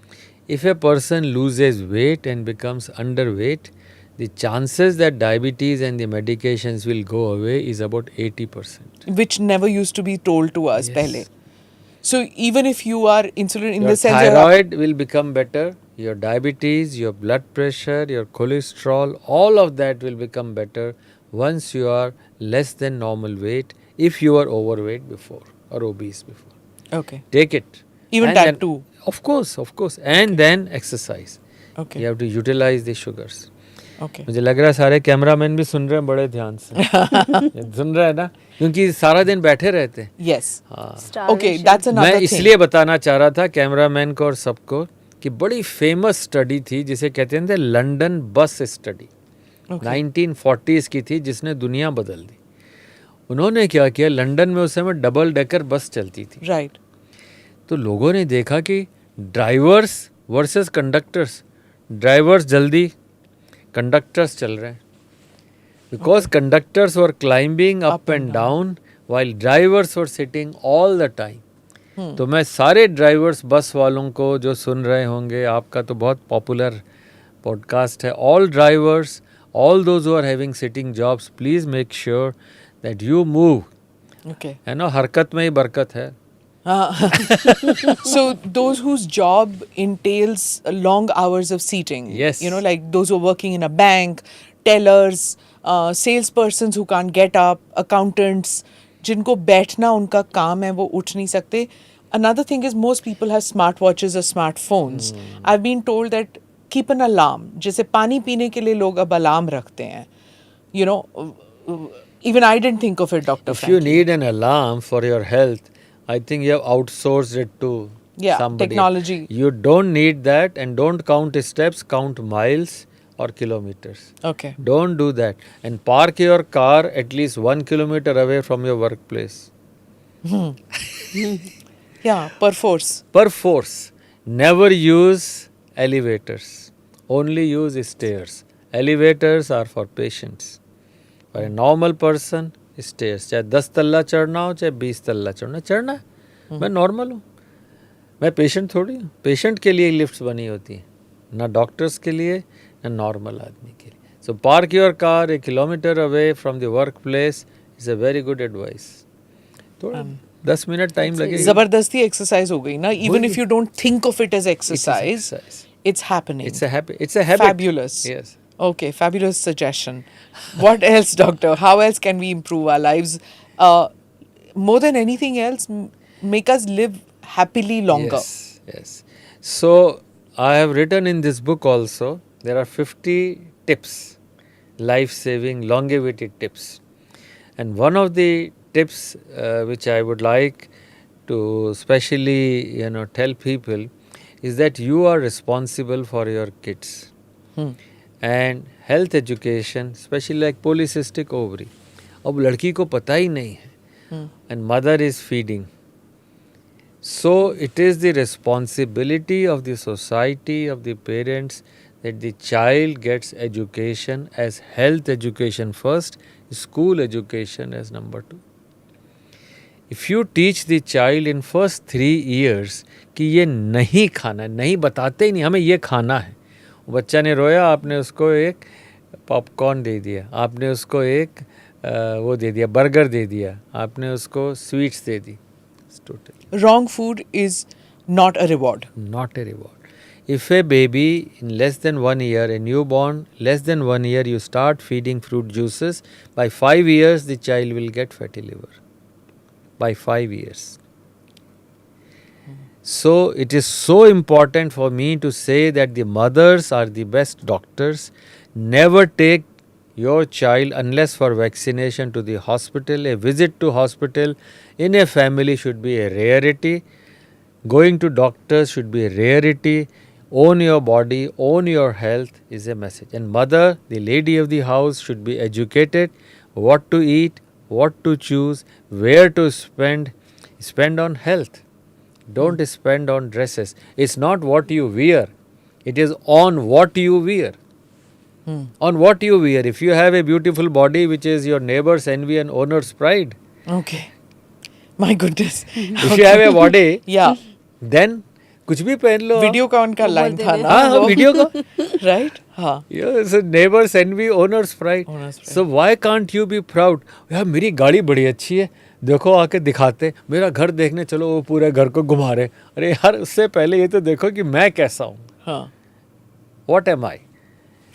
Speaker 1: If a person loses weight and becomes underweight, the chances that diabetes and the medications will go away is about 80%.
Speaker 2: Which never used to be told to us
Speaker 1: Yes.
Speaker 2: पहले. So even if you are insulin in
Speaker 1: Your
Speaker 2: the sense
Speaker 1: thyroid will become better, your diabetes, your blood pressure, your cholesterol, all of that will become better once you are less than normal weight if you were overweight before or obese before.
Speaker 2: Okay.
Speaker 1: Take it.
Speaker 2: Even
Speaker 1: And
Speaker 2: type
Speaker 1: then-
Speaker 2: 2.
Speaker 1: Of course. And then exercise.
Speaker 2: Okay.
Speaker 1: You have to utilize the sugars.
Speaker 2: Okay.
Speaker 1: मुझे लग रहा है सारे cameraman भी सुन रहे हैं बड़े ध्यान से. सुन रहे हैं ना, क्योंकि सारा दिन बैठे रहते हैं.
Speaker 2: Yes.
Speaker 1: हाँ.
Speaker 2: Okay, that's another
Speaker 1: मैं
Speaker 2: thing.
Speaker 1: इसलिए बताना चाह रहा था कैमरामैन को और सबको कि बड़ी फेमस स्टडी थी जिसे कहते थे लंदन बस स्टडी. 1940s की थी जिसने दुनिया बदल दी. उन्होंने क्या किया, लंदन में उस समय डबल डेकर बस चलती थी.
Speaker 2: Right.
Speaker 1: तो लोगों ने देखा कि ड्राइवर्स वर्सेस कंडक्टर्स, ड्राइवर्स जल्दी, कंडक्टर्स चल रहे हैं. Because conductors were climbing up and down while drivers were sitting all the time. तो मैं सारे ड्राइवर्स बस वालों को जो सुन रहे होंगे, आपका तो बहुत पॉपुलर पॉडकास्ट है, all drivers, all those who are having sitting jobs, please make sure that you move.
Speaker 2: Okay.
Speaker 1: है ना, हरकत में ही बरकत है.
Speaker 2: So those whose job entails long hours of seating.
Speaker 1: Yes.
Speaker 2: You know, like those who are working in a bank, tellers, salespersons who can't get up, accountants, जिनको बैठना उनका काम है वो उठ नहीं सकते. Another thing is most people have smartwatches or smartphones. I've been told that keep an alarm. जैसे पानी पीने के लिए लोग अब अलार्म रखते हैं. You know, Even I didn't think of it, Dr.
Speaker 1: If you
Speaker 2: Frankie.
Speaker 1: need an alarm for your health, I think you have outsourced it to
Speaker 2: Yeah,
Speaker 1: somebody.
Speaker 2: technology.
Speaker 1: You don't need that, and don't count steps, count miles or kilometers.
Speaker 2: Okay.
Speaker 1: Don't do that. And park your car at least 1 kilometer away from your workplace.
Speaker 2: Yeah, perforce.
Speaker 1: Perforce, never use elevators. Only use stairs. Elevators are for patients. For a normal person, stairs. चाहे 10 तल्ला चढ़ना हो, चाहे 20 तल्ला चढ़ना है। मैं normal हूँ, मैं पेशेंट थोड़ी हूँ। पेशेंट के लिए लिफ्ट्स बनी होती हैं, ना डॉक्टर्स के लिए, ना नॉर्मल आदमी के लिए। So park your car a kilometre away from the work place is a very good advice. थोड़ा 10 मिनट टाइम लगेगा।
Speaker 2: जबरदस्ती एक्सरसाइज हो गई ना, even if you don't think of it as
Speaker 1: It is
Speaker 2: exercise,
Speaker 1: exercise.
Speaker 2: it's happening.
Speaker 1: It's a habit. It's a habit.
Speaker 2: Fabulous.
Speaker 1: Yes.
Speaker 2: Okay, fabulous suggestion. What else, doctor? How else can we improve our lives? More than anything else, make us live happily longer.
Speaker 1: Yes, yes. So I have written in this book also, there are 50 tips, life-saving longevity tips. And one of the tips which I would like to specially tell people is that you are responsible for your kids. And health education, especially like polycystic ovary. अब लड़की को पता ही नहीं है, and mother is feeding. So it is the responsibility of the society, of the parents, that the child gets education as health education first, school education as number 2. If you teach the child in first 3 years कि ये नहीं खाना है, नहीं बताते ही नहीं हमें ये खाना है, बच्चा ने रोया, आपने उसको एक पॉपकॉर्न दे दिया, आपने उसको एक वो दे दिया, बर्गर दे दिया, आपने उसको sweets they the,
Speaker 2: Wrong food is not a reward.
Speaker 1: not a reward. If a baby in less than 1 year, a newborn less than 1 year, you start feeding fruit juices, by 5 years the child will get fatty liver. By 5 years. So it is so important for me to say that the mothers are the best doctors. Never take your child unless for vaccination to the hospital. A visit to hospital in a family should be a rarity. Going to doctors should be a rarity. Own your body, own your health is a message. And mother, the lady of the house, should be educated what to eat, what to choose, where to spend. Spend on health. Don't spend on dresses. It's not what you wear. It is on what you wear. On what you wear. If you have a beautiful body which is your neighbor's envy and owner's pride,
Speaker 2: Okay. My goodness.
Speaker 1: if you have a body,
Speaker 2: Yeah.
Speaker 1: then कुछ भी पहन लो।
Speaker 2: Video का उनका line था ना,
Speaker 1: हाँ
Speaker 2: वो?
Speaker 1: Video का।
Speaker 2: Right? हाँ.
Speaker 1: Yes, neighbor's envy, owner's pride.
Speaker 2: Owner's pride.
Speaker 1: So why can't you be proud? यार मेरी गाड़ी बड़ी अच्छी है, देखो आके दिखाते, मेरा घर देखने चलो, वो पूरे घर को घुमा रहे। अरे यार उससे पहले ये तो देखो कि मैं कैसा हूँ।
Speaker 2: हाँ.
Speaker 1: What am I?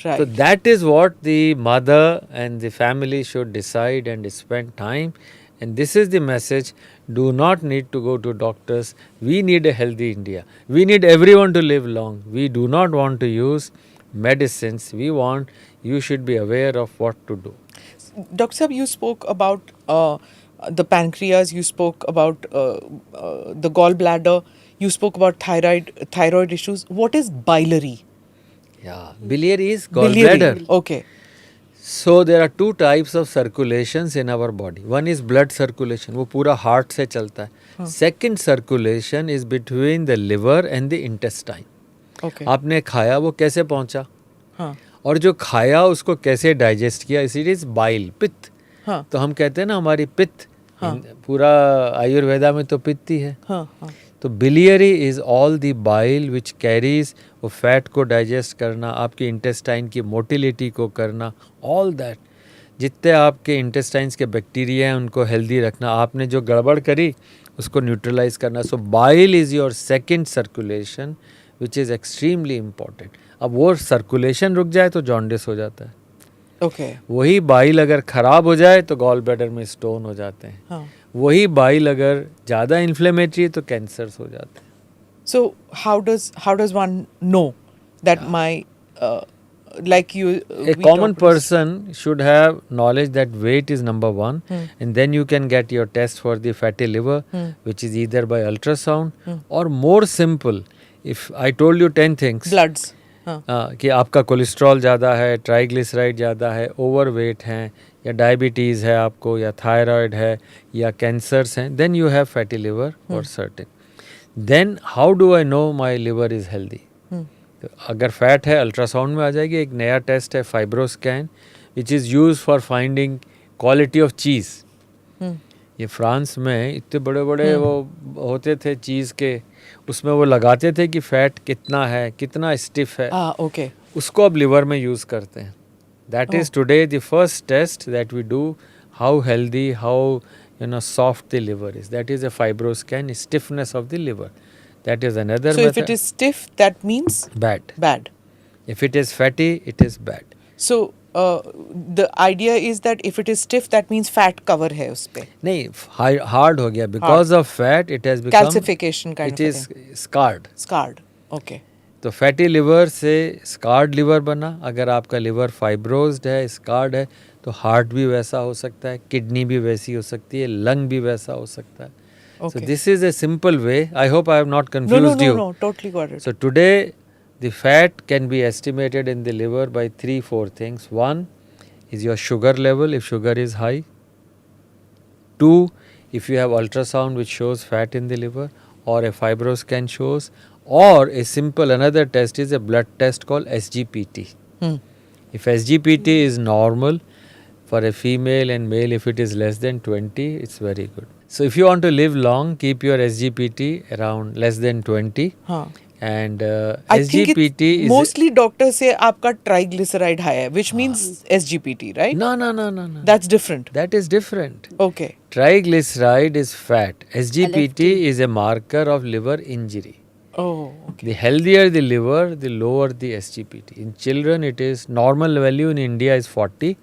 Speaker 2: Right.
Speaker 1: So that is what the mother and the family should decide and spend time. And this is the message. Do not need to go to doctors. We need a healthy India. We need everyone to live long. We do not want to use medicines. We want, you should be aware of what to do.
Speaker 2: Dr. Saab, you spoke about the pancreas, you spoke about the gallbladder, you spoke about thyroid issues. What is biliary?
Speaker 1: Yeah, biliary is
Speaker 2: Biliary.
Speaker 1: gallbladder.
Speaker 2: Okay.
Speaker 1: So there are two types of circulations in our body. One is blood circulation, वो पूरा heart से चलता है. Second circulation is between the liver and the intestine.
Speaker 2: Okay.
Speaker 1: आपने खाया वो कैसे पहुंचा,
Speaker 2: हाँ.
Speaker 1: और जो खाया उसको कैसे डाइजेस्ट किया, इट इज बाइल, पित्त.
Speaker 2: हाँ.
Speaker 1: तो हम कहते हैं ना हमारी पित्त, पूरा आयुर्वेदा में तो पित्त ही है.
Speaker 2: हाँ. हाँ.
Speaker 1: तो biliary is all the bile which carries, वो फैट को डाइजेस्ट करना, आपके इंटेस्टाइन की मोटिलिटी को करना, ऑल दैट. जितने आपके इंटेस्टाइन्स के बैक्टीरिया हैं उनको हेल्दी रखना, आपने जो गड़बड़ करी उसको न्यूट्रलाइज करना. So bile is your second circulation which is extremely important. अब वो सर्कुलेशन रुक जाए तो जॉन्डिस हो जाता है.
Speaker 2: Okay.
Speaker 1: वही बाइल अगर ख़राब हो जाए तो गॉल ब्लैडर में स्टोन हो जाते हैं.
Speaker 2: हाँ.
Speaker 1: वही बाइल अगर ज़्यादा इन्फ्लेमेटरी है तो कैंसर्स हो जाते हैं.
Speaker 2: So how does one know that my like you.
Speaker 1: A
Speaker 2: we
Speaker 1: common
Speaker 2: talked about-
Speaker 1: person should have knowledge that weight is number one, and then you can get your test for the fatty liver, which is either by ultrasound or more simple. If I told you 10 things,
Speaker 2: bloods. हाँ.
Speaker 1: कि आपका cholesterol ज़्यादा है, triglyceride ज़्यादा है, overweight हैं, या diabetes है आपको, या थायराइड है, या कैंसर्स हैं, then you have fatty liver और certain. Then how do I know my liver is healthy? अगर फैट है अल्ट्रासाउंड में आ जाएगी. एक नया टेस्ट है FibroScan, which is use for finding quality of चीज़. ये फ्रांस में इतने बड़े बड़े वो होते थे चीज़ के, उसमें वो लगाते थे कि फैट कितना है, कितना स्टिफ है.
Speaker 2: Okay.
Speaker 1: उसको अब लिवर में यूज़ करते हैं. That is today the first test that we do, how healthy, how soft the liver is. That is a fibroscan, stiffness of the liver. That is another
Speaker 2: So if
Speaker 1: method.
Speaker 2: it is stiff, that means
Speaker 1: Bad.
Speaker 2: bad.
Speaker 1: If it is fatty, it is bad.
Speaker 2: So the idea is that if it is stiff, that means fat cover है उस पे.
Speaker 1: नहीं, hard हो गया. Because of fat, it has become
Speaker 2: Calcification kind
Speaker 1: it
Speaker 2: of a
Speaker 1: is
Speaker 2: thing.
Speaker 1: scarred.
Speaker 2: Scarred. Okay.
Speaker 1: तो fatty liver से scarred liver बना. अगर आपका लिवर फाइब्रोज्ड है, स्कार्ड है, तो हार्ट भी वैसा हो सकता है, किडनी भी वैसी हो सकती है, लंग भी वैसा हो सकता है. So
Speaker 2: Okay.
Speaker 1: this is a simple way. I hope I have not
Speaker 2: No,
Speaker 1: confused you.
Speaker 2: no. Totally got it.
Speaker 1: So today the fat can be estimated in the liver by 3-4 things. One is your sugar level, if sugar is high. Two, if you have ultrasound which shows fat in the liver, or a fibroscan shows, or a simple another test is a blood test called SGPT. If SGPT is normal for a female and male, if it is less than 20, it's very good. So if you want to live long, keep your SGPT around less than 20.
Speaker 2: हाँ.
Speaker 1: And
Speaker 2: I think
Speaker 1: SGPT
Speaker 2: it's
Speaker 1: is
Speaker 2: mostly doctor say आपका triglyceride high है, which means SGPT, right?
Speaker 1: no.
Speaker 2: That's different.
Speaker 1: That is different.
Speaker 2: Okay.
Speaker 1: Triglyceride is fat. SGPT is a marker of liver injury.
Speaker 2: Oh, okay.
Speaker 1: The healthier the liver, the lower the SGPT. In children, it is normal value in India is 40,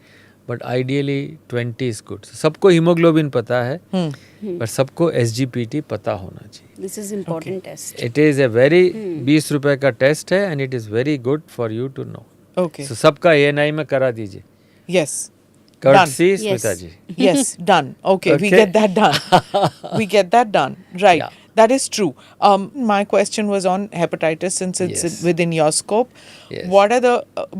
Speaker 1: but ideally 20 is good. So, सबको hemoglobin पता है, पर सबको SGPT पता होना चाहिए.
Speaker 3: This is important test.
Speaker 1: It is a very 20 रुपए का टेस्ट है, and it is very good for you to know.
Speaker 2: Okay.
Speaker 1: So सबका ANI में करा दीजिए.
Speaker 2: Yes.
Speaker 1: Courtesy
Speaker 3: Yes.
Speaker 1: Smita ji.
Speaker 2: Yes, done. Okay, we
Speaker 1: Okay.
Speaker 2: get that done. We get that done. Right.
Speaker 1: Yeah.
Speaker 2: That is true. My question was on hepatitis since it's
Speaker 1: Yes.
Speaker 2: within your scope.
Speaker 1: Yes.
Speaker 2: What are the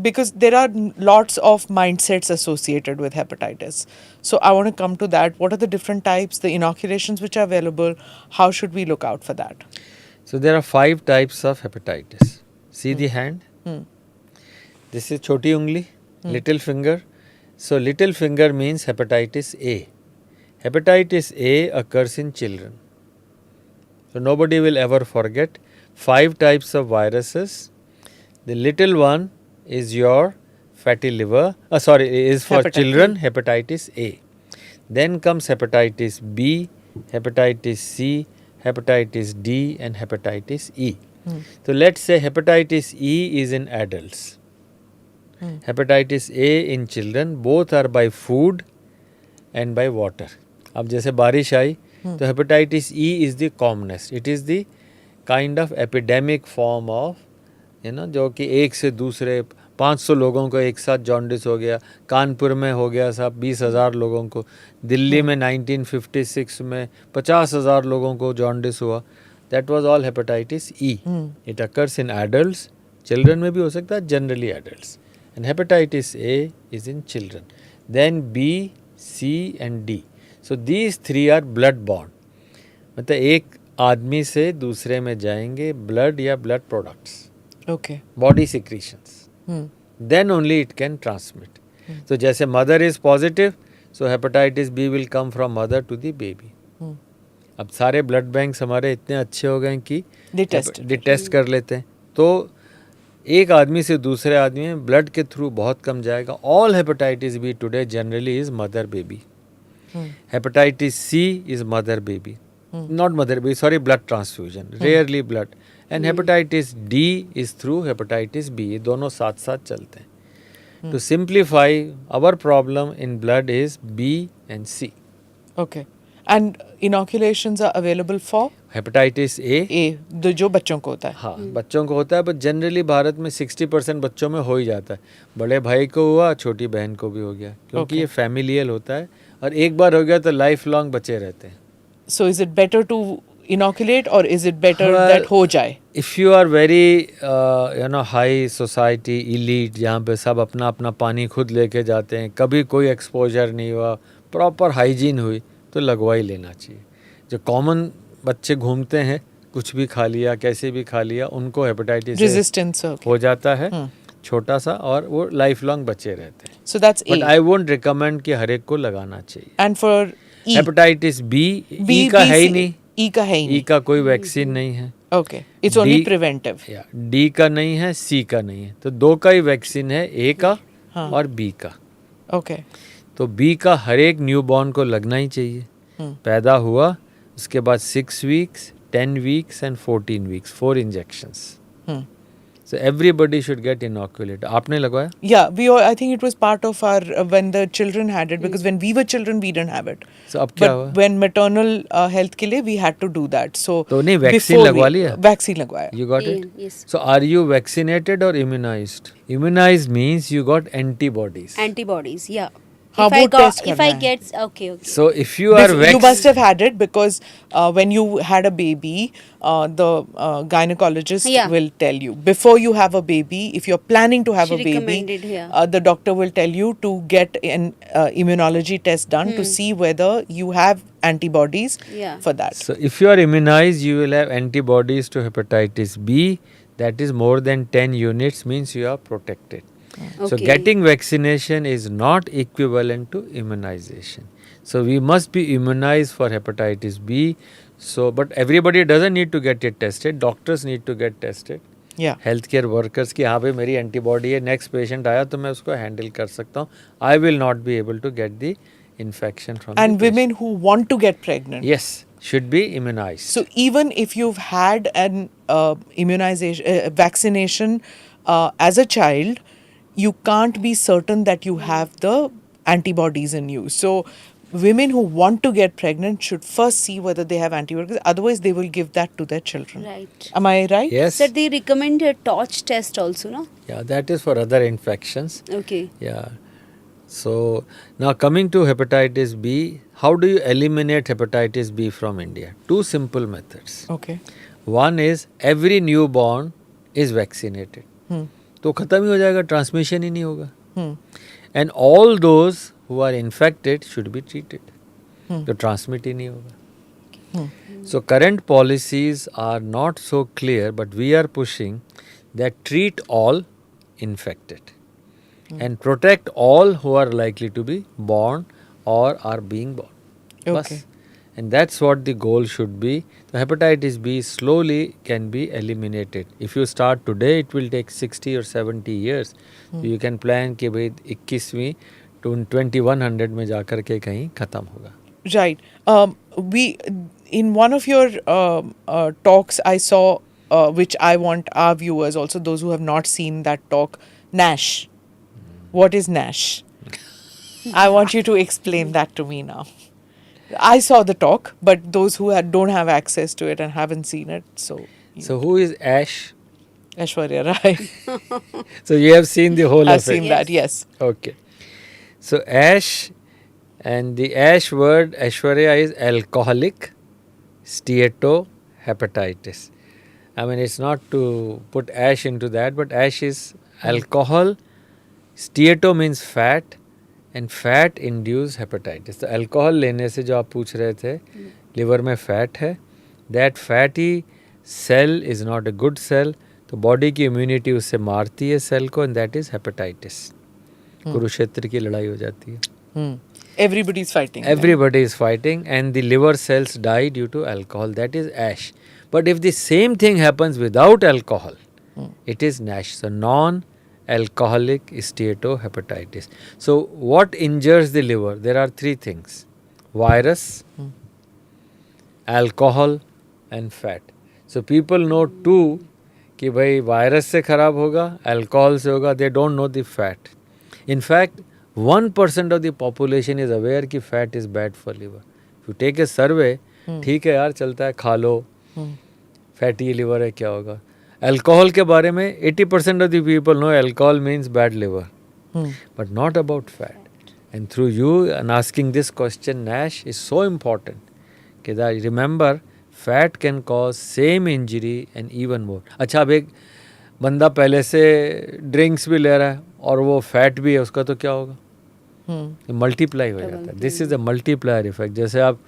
Speaker 2: because there are lots of mindsets associated with hepatitis. So I want to come to that. What are the different types, the inoculations which are available? How should we look out for that?
Speaker 1: So there are 5 types of hepatitis. See the hand? This is choti ungli, little finger. So little finger means hepatitis A. Hepatitis A occurs in children. So nobody will ever forget 5 types of viruses. The little one is your fatty liver. Is for
Speaker 2: Hepatitis.
Speaker 1: children, hepatitis A. Then comes hepatitis B, hepatitis C, hepatitis D, and hepatitis E. So let's say hepatitis E is in adults. Hepatitis A in children, both are by food and by water. अब जैसे बारिश आई तो hepatitis E is the commonest. It is the kind of epidemic form of जो कि एक से दूसरे 500 लोगों को एक साथ जॉन्डिस हो गया. कानपुर में हो गया साहब 20,000 लोगों को. दिल्ली में 1956 में 50,000 लोगों को जॉन्डिस हुआ. That was all hepatitis E. It occurs in adults. Children में भी हो सकता है, generally adults. And hepatitis A is in children. Then B, C and D. So these 3 are blood borne. मतलब एक आदमी से दूसरे में जाएंगे blood या blood products.
Speaker 2: Okay.
Speaker 1: Body secretions. Then only it can transmit. So जैसे mother is positive, so hepatitis B will come from mother to the baby. अब सारे ब्लड बैंक्स हमारे इतने अच्छे हो गए कि टेस्ट कर लेते हैं. तो एक आदमी से दूसरे आदमी में ब्लड के थ्रू बहुत कम जाएगा. All hepatitis B today generally is mother baby. Hepatitis C is mother baby, not mother baby, sorry, blood transfusion, rarely blood. And hepatitis D is through hepatitis B. ये दोनों साथ साथ चलते हैं. To simplify, our problem in blood is B and C.
Speaker 2: Okay. And inoculations are available for?
Speaker 1: Hepatitis A,
Speaker 2: जो बच्चों को होता है.
Speaker 1: हाँ बच्चों को होता है, बट जनरली भारत में 60% बच्चों में हो ही जाता है. बड़े भाई को हुआ, छोटी बहन को भी हो गया, क्योंकि
Speaker 2: Okay.
Speaker 1: ये फैमिलियल होता है और एक बार हो गया तो लाइफ लॉन्ग बचे रहते हैं.
Speaker 2: So is it better to inoculate or is it better
Speaker 1: Well,
Speaker 2: that हो जाए?
Speaker 1: If you are very high society elite, जहाँ पे सब अपना अपना पानी खुद लेके जाते हैं, कभी कोई एक्सपोजर नहीं हुआ, प्रॉपर हाइजीन हुई, तो लगवा ही लेना चाहिए. जो कॉमन बच्चे घूमते हैं, कुछ भी खा लिया, कैसे भी खा लिया, उनको हेपेटाइटिस
Speaker 2: Resistance. Okay.
Speaker 1: हो जाता है छोटा सा, और वो लाइफ लॉन्ग बचे रहते हैं.
Speaker 2: So that's
Speaker 1: but
Speaker 2: A.
Speaker 1: I won't recommend कि हर एक को लगाना चाहिए.
Speaker 2: And for E.
Speaker 1: Hepatitis B,
Speaker 2: B,
Speaker 1: E का
Speaker 2: B,
Speaker 1: है ही
Speaker 2: C.
Speaker 1: नहीं,
Speaker 2: E का है ही
Speaker 1: ई
Speaker 2: नहीं.
Speaker 1: का कोई वैक्सीन नहीं है,
Speaker 2: Okay. It's only
Speaker 1: D-
Speaker 2: preventive.
Speaker 1: या डी का नहीं है, सी का नहीं है. तो दो का ही वैक्सीन है, ए का
Speaker 2: हाँ.
Speaker 1: और बी का.
Speaker 2: Okay.
Speaker 1: तो बी का हर एक न्यू बॉर्न को लगना ही चाहिए. पैदा हुआ उसके बाद 6 weeks, 10 weeks and 14 weeks, 4 injections.
Speaker 2: Hmm.
Speaker 1: So everybody should get inoculated. आपने लगवाया?
Speaker 2: Yeah, we all, I think it was part of our when the children had it, because when we were children we didn't have it.
Speaker 1: So अब क्या
Speaker 2: But
Speaker 1: हुआ?
Speaker 2: when maternal health के लिए we had to do that. So
Speaker 1: तो नहीं, vaccine
Speaker 2: before
Speaker 1: लगवा
Speaker 2: we-
Speaker 1: लिया?
Speaker 2: Vaccine लगवाया.
Speaker 1: You got it?
Speaker 3: Yes.
Speaker 1: So are you vaccinated or immunized? Immunized means you got antibodies.
Speaker 3: Antibodies, yeah.
Speaker 2: हाँ,
Speaker 3: If I
Speaker 2: वो
Speaker 3: got,
Speaker 2: test
Speaker 3: if
Speaker 2: करना
Speaker 3: I
Speaker 2: है.
Speaker 3: get, okay.
Speaker 1: So if you are
Speaker 2: You must have had it because when you had a baby, the gynecologist
Speaker 3: Yeah.
Speaker 2: will tell you before you have a baby. If you're planning to have
Speaker 3: She
Speaker 2: a baby,
Speaker 3: recommended, yeah.
Speaker 2: the doctor will tell you to get an immunology test done to see whether you have antibodies
Speaker 3: Yeah.
Speaker 2: for that.
Speaker 1: So if you are immunized, you will have antibodies to hepatitis B. That is more than 10 units, means you are protected. So
Speaker 3: Okay.
Speaker 1: getting vaccination is not equivalent to immunization. So we must be immunized for hepatitis B. So, but everybody doesn't need to get it tested. Doctors need to get tested.
Speaker 2: Yeah.
Speaker 1: Health care workers की, हाँ भाई मेरी antibody है, next patient आया तो मैं उसको handle कर सकता हूँ. I will not be able to get the infection from.
Speaker 2: And women who want to get pregnant.
Speaker 1: Yes, should be immunized.
Speaker 2: So even if you've had an immunization vaccination as a child, you can't be certain that you have the antibodies in you. So women who want to get pregnant should first see whether they have antibodies. Otherwise, they will give that to their children.
Speaker 3: Right.
Speaker 2: Am I right?
Speaker 1: Yes.
Speaker 3: Sir, they recommend a torch test also, no?
Speaker 1: Yeah, that is for other infections.
Speaker 3: Okay.
Speaker 1: Yeah. So now coming to hepatitis B, how do you eliminate hepatitis B from India? 2 simple methods.
Speaker 2: Okay.
Speaker 1: One is every newborn is vaccinated. तो खत्म ही हो जाएगा, transmission ही नहीं होगा. And all those who are infected should be treated, तो transmit ही नहीं होगा. So current policies are not so clear, but we are pushing that treat all infected and protect all who are likely to be born or are being born.
Speaker 2: Okay.
Speaker 1: बस. And that's what the goal should be. The hepatitis B slowly can be eliminated. If you start today, it will take 60 or 70 years. So you can plan कि भाई 21वीं 2100 में जाकर के कहीं खत्म होगा.
Speaker 2: Right. We in one of your talks I saw, which I want our viewers also, those who have not seen that talk, NASH. What is NASH? I want you to explain that to me now. I saw the talk, but those who don't have access to it and haven't seen it, so
Speaker 1: So who is Ash?
Speaker 2: Aishwarya Rai.
Speaker 1: So you have seen the whole
Speaker 2: I've
Speaker 1: of it.
Speaker 2: seen that. Yes.
Speaker 1: Okay. So Ash, and the Ash word, Aishwarya, is alcoholic steatohepatitis. I mean, it's not to put Ash into that, but Ash is alcohol. Steato means fat, and fat induced hepatitis. तो alcohol लेने से जो आप पूछ रहे थे, liver में fat है, that fatty cell is not a good cell, तो बॉडी की इम्यूनिटी उससे मारती है सेल को, and that is hepatitis. Kurukshetra की लड़ाई हो जाती है.
Speaker 2: Everybody's fighting.
Speaker 1: Everybody is fighting, and the liver cells die due to alcohol. That is ASH. But if the same thing happens without alcohol, it is NASH. So non-alcoholic steatohepatitis. So what injures the liver? There are 3 things: virus, alcohol, and fat. So people know 2 कि भाई virus से खराब होगा, alcohol से होगा. They don't know the fat. In fact, 1% of the population is aware कि fat is bad for liver. If you take a survey, ठीक है यार चलता है, खा लो, फैटी लिवर है क्या होगा. अल्कोहल के बारे में 80% of the people know alcohol means bad liver, but not about fat. And through you and asking this question, Nash, is so important. That remember, fat can cause same injury and even more. अच्छा, अब एक बंदा पहले से drinks भी ले रहा है और वो फैट भी है, उसका तो क्या होगा? मल्टीप्लाई हो जाता है. This is a multiplier effect. जैसे आप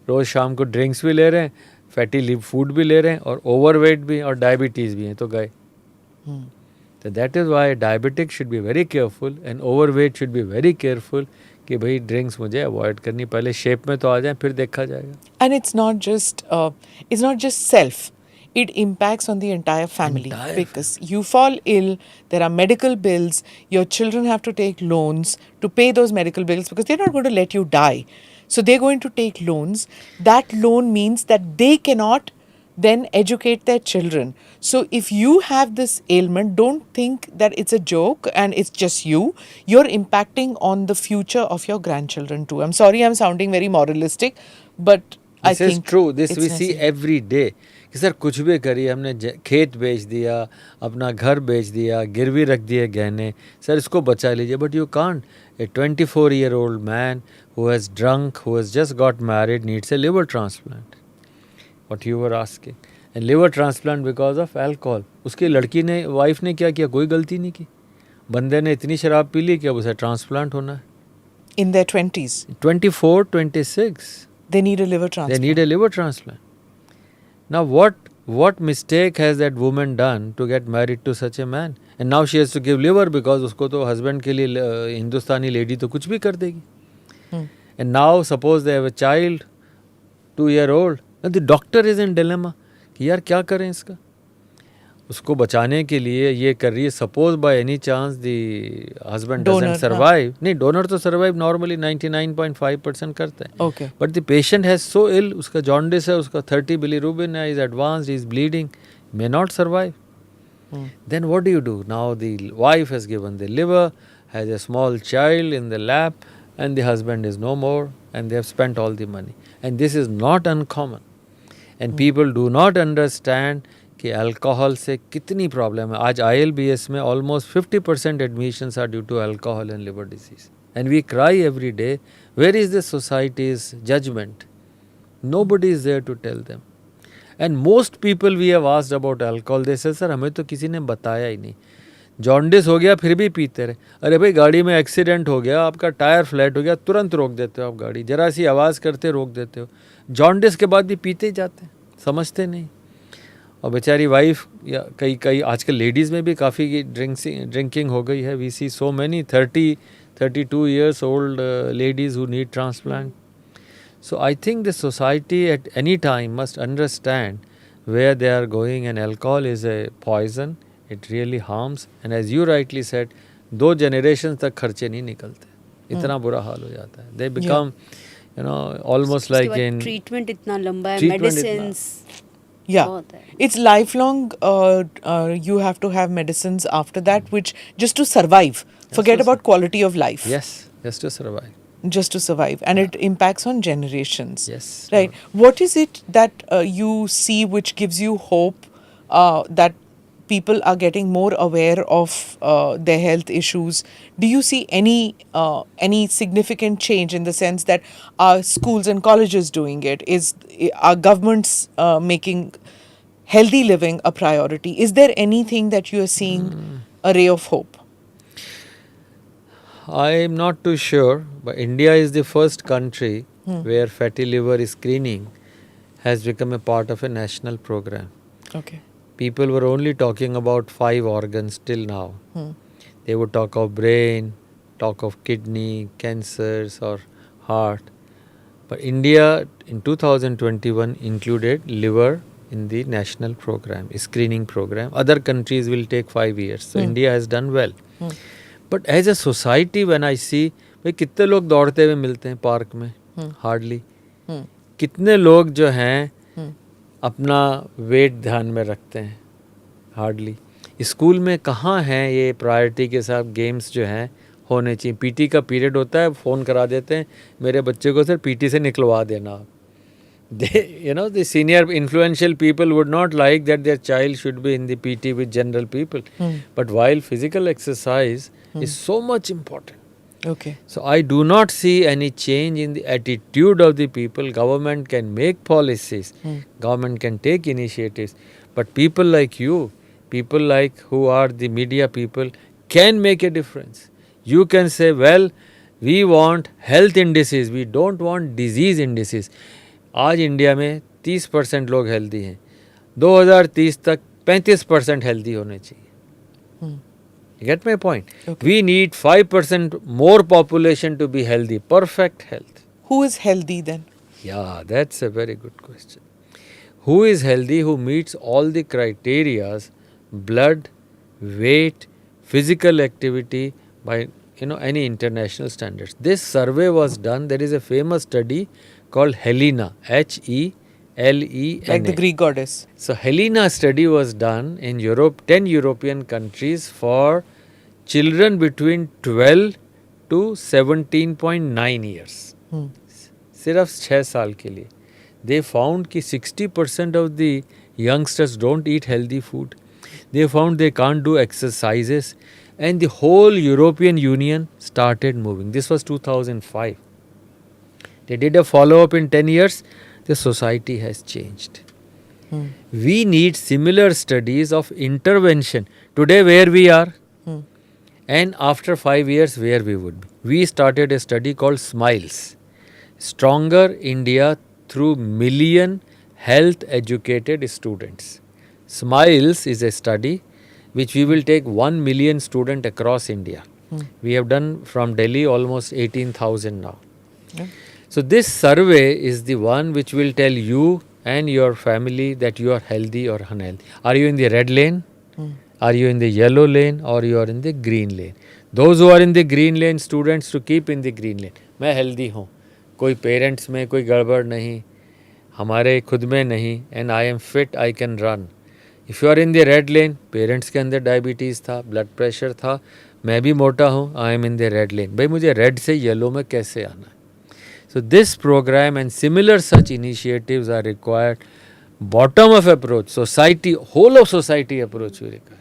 Speaker 1: रोज शाम को ड्रिंक्स भी ले रहे हैं, फैटी फूड भी ले रहे हैं और ओवरवेट भी और डायबिटीज़ भी हैं, तो गए. तो that is why diabetic should be very careful and overweight should be very careful कि भाई ड्रिंक्स मुझे अवॉइड करनी, पहले शेप में तो आ जाए, फिर देखा जाएगा.
Speaker 2: And it's not just self. It impacts on the entire family. Because you fall ill, there are medical bills, your children have to take loans to pay those medical bills because they're not going to let you die. So they're going to take loans. That loan means that they cannot then educate their children. So if you have this ailment, don't think that it's a joke and it's just you. You're impacting on the future of your grandchildren too. I'm sorry I'm sounding very moralistic, but I
Speaker 1: This is
Speaker 2: think
Speaker 1: true. This
Speaker 2: it's
Speaker 1: we see
Speaker 2: necessary.
Speaker 1: every day. कि sir कुछ भी करिए, हमने खेत बेच दिया, अपना घर बेच दिया, गिरवी रख दिए गहने, सर इसको बचा लीजिए. But you can't. A 24-year-old man who has drunk, who has just got married, needs a liver transplant. What you were asking. And liver transplant because of alcohol. उसकी लड़की ने, वाइफ ने क्या किया? कोई गलती नहीं की. बंदे ने इतनी शराब पी ली कि अब उसे ट्रांसप्लांट होना है.
Speaker 2: In their 20s,
Speaker 1: 24, 26.
Speaker 2: they need a liver transplant.
Speaker 1: They need a liver transplant. Now what mistake has that woman done to get married to such a man? And now she has to give liver because उसको तो husband के लिए हिंदुस्तानी lady तो कुछ भी कर देगी. And now suppose they have a child, 2-year-old, and the doctor is in dilemma कि यार क्या करें इसका. उसको बचाने के लिए ये कर रही है. Suppose by any chance the husband doesn't survive. नहीं, डोनर तो सर्वाइव नॉर्मली 99.5% करता है.
Speaker 2: Okay.
Speaker 1: But the patient has so ill, उसका जॉन्डिस है, उसका 30 बिलीरुबिन है, is advanced, is bleeding, may not survive. Then what do you do? Now the wife has given the liver, has a small child in the lap, and the husband is no more, and they have spent all the money. And this is not uncommon. And people do not understand कि alcohol से कितनी problem है. आज ILBS में almost 50% admissions are due to alcohol and liver disease. And we cry every day, where is the society's judgement? Nobody is there to tell them. And most people we have asked about alcohol, they say sir हमें तो किसी ने बताया ही नहीं. Jaundice हो गया फिर भी पीते रहे. अरे भाई गाड़ी में एक्सीडेंट हो गया, आपका टायर फ्लैट हो गया, तुरंत रोक देते हो आप गाड़ी, जरा सी आवाज़ करते रोक देते हो. जॉन्डिस के बाद भी पीते ही जाते हैं, समझते नहीं. और बेचारी वाइफ या कई आजकल लेडीज़ में भी काफ़ी ड्रिंकिंग हो गई है. We see so many 30-32 years old ladies who need transplant. So I think the society at any time must understand where they are going, and alcohol is a poison. It really harms. And as you rightly said, 2 generations तक खर्चे नहीं निकलते, इतना बुरा हाल हो जाता है. They become, almost like in
Speaker 3: treatment इतना लंबा है,
Speaker 1: treatment
Speaker 3: मेडिसिन्स.
Speaker 2: Yeah,
Speaker 3: बहुत है.
Speaker 2: it's lifelong. You have to have medicines after that, which just to survive. Forget
Speaker 1: yes,
Speaker 2: about quality of life.
Speaker 1: yes, just to survive.
Speaker 2: Just to survive, and it impacts on generations.
Speaker 1: Yes.
Speaker 2: Right. What is it that you see which gives you hope that people are getting more aware of their health issues? Do you see any significant change in the sense that are schools and colleges doing it? Are governments making healthy living a priority? Is there anything that you are seeing a ray of hope?
Speaker 1: I am not too sure, but India is the first country where fatty liver screening has become a part of a national program.
Speaker 2: Okay.
Speaker 1: People were only talking about 5 organs till now. They would talk of brain, talk of kidney, cancers or heart. But India in 2021 included liver in the national program, screening program. Other countries will take 5 years. So India has done well. But as a society when I see, भाई कितने लोग दौड़ते हुए मिलते हैं park में? Hardly. कितने लोग जो हैं अपना वेट ध्यान में रखते हैं? हार्डली. स्कूल में कहाँ हैं ये प्रायोरिटी के साथ गेम्स जो हैं होने चाहिए? पीटी का पीरियड होता है, फ़ोन करा देते हैं मेरे बच्चे को, सर पीटी से निकलवा देना आप. The senior influential people would not like that their child should be in the PT with general people. But while physical exercise is so much important,
Speaker 2: Okay.
Speaker 1: so I do not see any change in the attitude of the people. Government can make policies, government can take initiatives, but people like you, people like who are the media people, can make a difference. You can say, well, we want health indices, we don't want disease indices. आज India में 30% लोग healthy हैं, 2030 तक 35% healthy होने चाहिए. You get my point?
Speaker 2: Okay.
Speaker 1: We need 5% more population to be healthy, perfect health.
Speaker 2: Who is healthy then?
Speaker 1: Yeah, that's a very good question. Who is healthy? Who meets all the criterias, blood, weight, physical activity by any international standards. This survey was done. There is a famous study called Helena, Helena.
Speaker 2: Like the Greek goddess.
Speaker 1: So Helena study was done in Europe, 10 European countries for children between 12 to 17.9 years. सिर्फ 6 साल के लिए. They found कि 60% of the youngsters don't eat healthy food. They found they can't do exercises, and the whole European Union started moving. This was 2005. They did a follow-up in 10 years. The society has changed. We need similar studies of intervention. Today where we are, and after 5 years where we would be. We started a study called SMILES. Stronger India through million health educated students. SMILES is a study which we will take 1 million students across India. We have done from Delhi almost 18,000 now. So this survey is the one which will tell you and your family that you are healthy or unhealthy. Are you in the red lane? Are you in the yellow lane or you are in the green lane? Those who are in the green lane, students to keep in the green lane. मैं healthy हूँ, कोई parents में कोई गड़बड़ नहीं, हमारे खुद में नहीं, and I am fit, I can run. If you are in the red lane, parents के अंदर diabetes था, blood pressure था, मैं भी मोटा हूँ, I am in the red lane. भाई मुझे red से yellow में कैसे आना है? So this program and similar such initiatives are required. Bottom of approach, society, whole of society approach we require.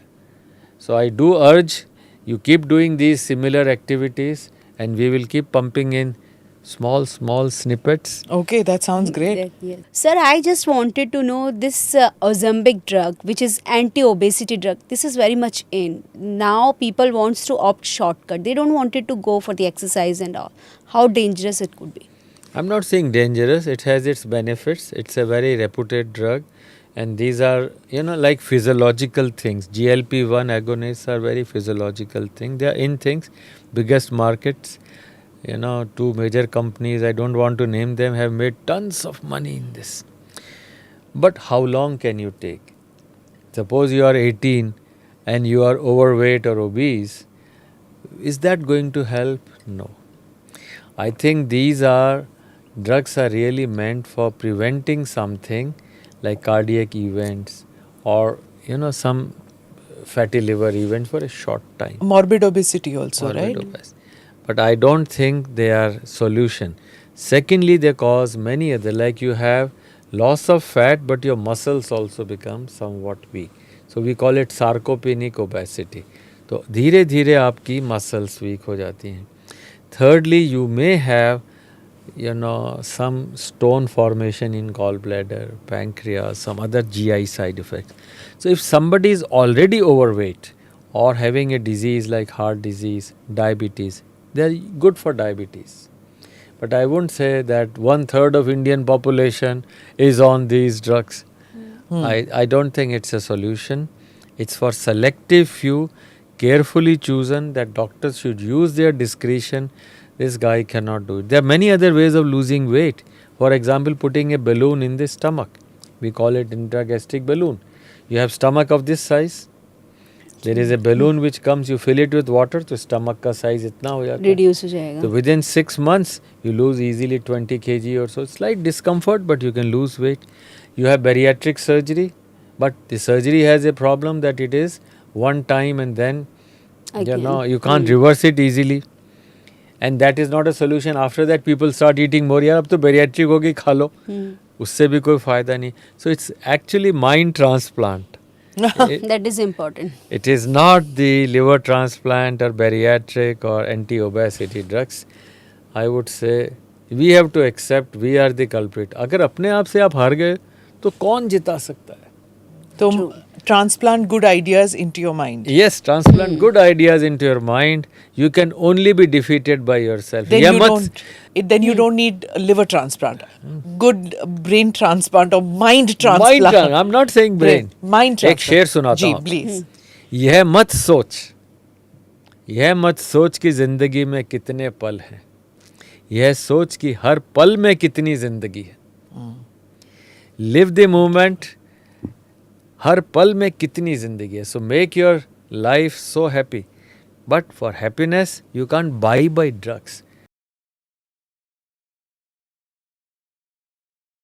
Speaker 1: So I do urge you keep doing these similar activities and we will keep pumping in small snippets.
Speaker 2: Okay, that sounds great.
Speaker 3: Yes. Sir, I just wanted to know this Ozempic drug, which is anti-obesity drug. This is very much in. Now people wants to opt shortcut. They don't want it to go for the exercise and all. How dangerous it could be?
Speaker 1: I'm not saying dangerous. It has its benefits. It's a very reputed drug. And these are, like physiological things. GLP-1 agonists are very physiological things. They are in things. Biggest markets, 2 major companies, I don't want to name them, have made tons of money in this. But how long can you take? Suppose you are 18 and you are overweight or obese. Is that going to help? No. I think these drugs are really meant for preventing something like cardiac events or some fatty liver event for a short time.
Speaker 2: Morbid obesity also,
Speaker 1: Morbid
Speaker 2: right?
Speaker 1: obesity. But I don't think they are solution. Secondly, they cause many other, like you have loss of fat but your muscles also become somewhat weak. So we call it sarcopenic obesity. तो धीरे धीरे आपकी muscles weak हो जाती हैं. Thirdly, you may have some stone formation in gallbladder, pancreas, some other GI side effects. So if somebody is already overweight or having a disease like heart disease, diabetes, they are good for diabetes. But I wouldn't say that 1/3 of Indian population is on these drugs. I don't think it's a solution. It's for selective few, carefully chosen, that doctors should use their discretion. This guy cannot do it. There are many other ways of losing weight. For example, putting a balloon in the stomach. We call it intragastric balloon. You have stomach of this size. There is a balloon which comes, you fill it with water, so stomach ka size itna ho jata hai.
Speaker 3: Reduce हो जाएगा.
Speaker 1: So within 6 months, you lose easily 20 kg or so. Slight discomfort, but you can lose weight. You have bariatric surgery, but the surgery has a problem that it is one time and then you can't reverse it easily. And that is not a solution. After that, people start eating more. यार अब तो bariatric होगी खा लो. उससे भी कोई फ़ायदा नहीं. So it's actually mind transplant.
Speaker 3: That is important.
Speaker 1: It is not the liver transplant or bariatric or anti-obesity drugs. I would say we have to accept we are the culprit. अगर अपने आप से आप हार गए तो कौन जिता सकता है?
Speaker 2: तो transplant good ideas into your mind.
Speaker 1: Yes, transplant good ideas into your mind. You can only be defeated by yourself.
Speaker 2: Then
Speaker 1: ये
Speaker 2: you
Speaker 1: मत
Speaker 2: don't. Then you don't need a liver transplant. Good brain transplant or mind transplant.
Speaker 1: I'm not saying brain.
Speaker 2: Mind transplant.
Speaker 1: एक शेर सुनाता
Speaker 2: जी,
Speaker 1: हूँ आपको.
Speaker 2: please.
Speaker 1: यह मत सोच कि जिंदगी में कितने पल हैं. यह सोच कि हर पल में कितनी जिंदगी है. Live the moment. हर पल में कितनी जिंदगी है. So make your life so happy. But for happiness you can't by drugs.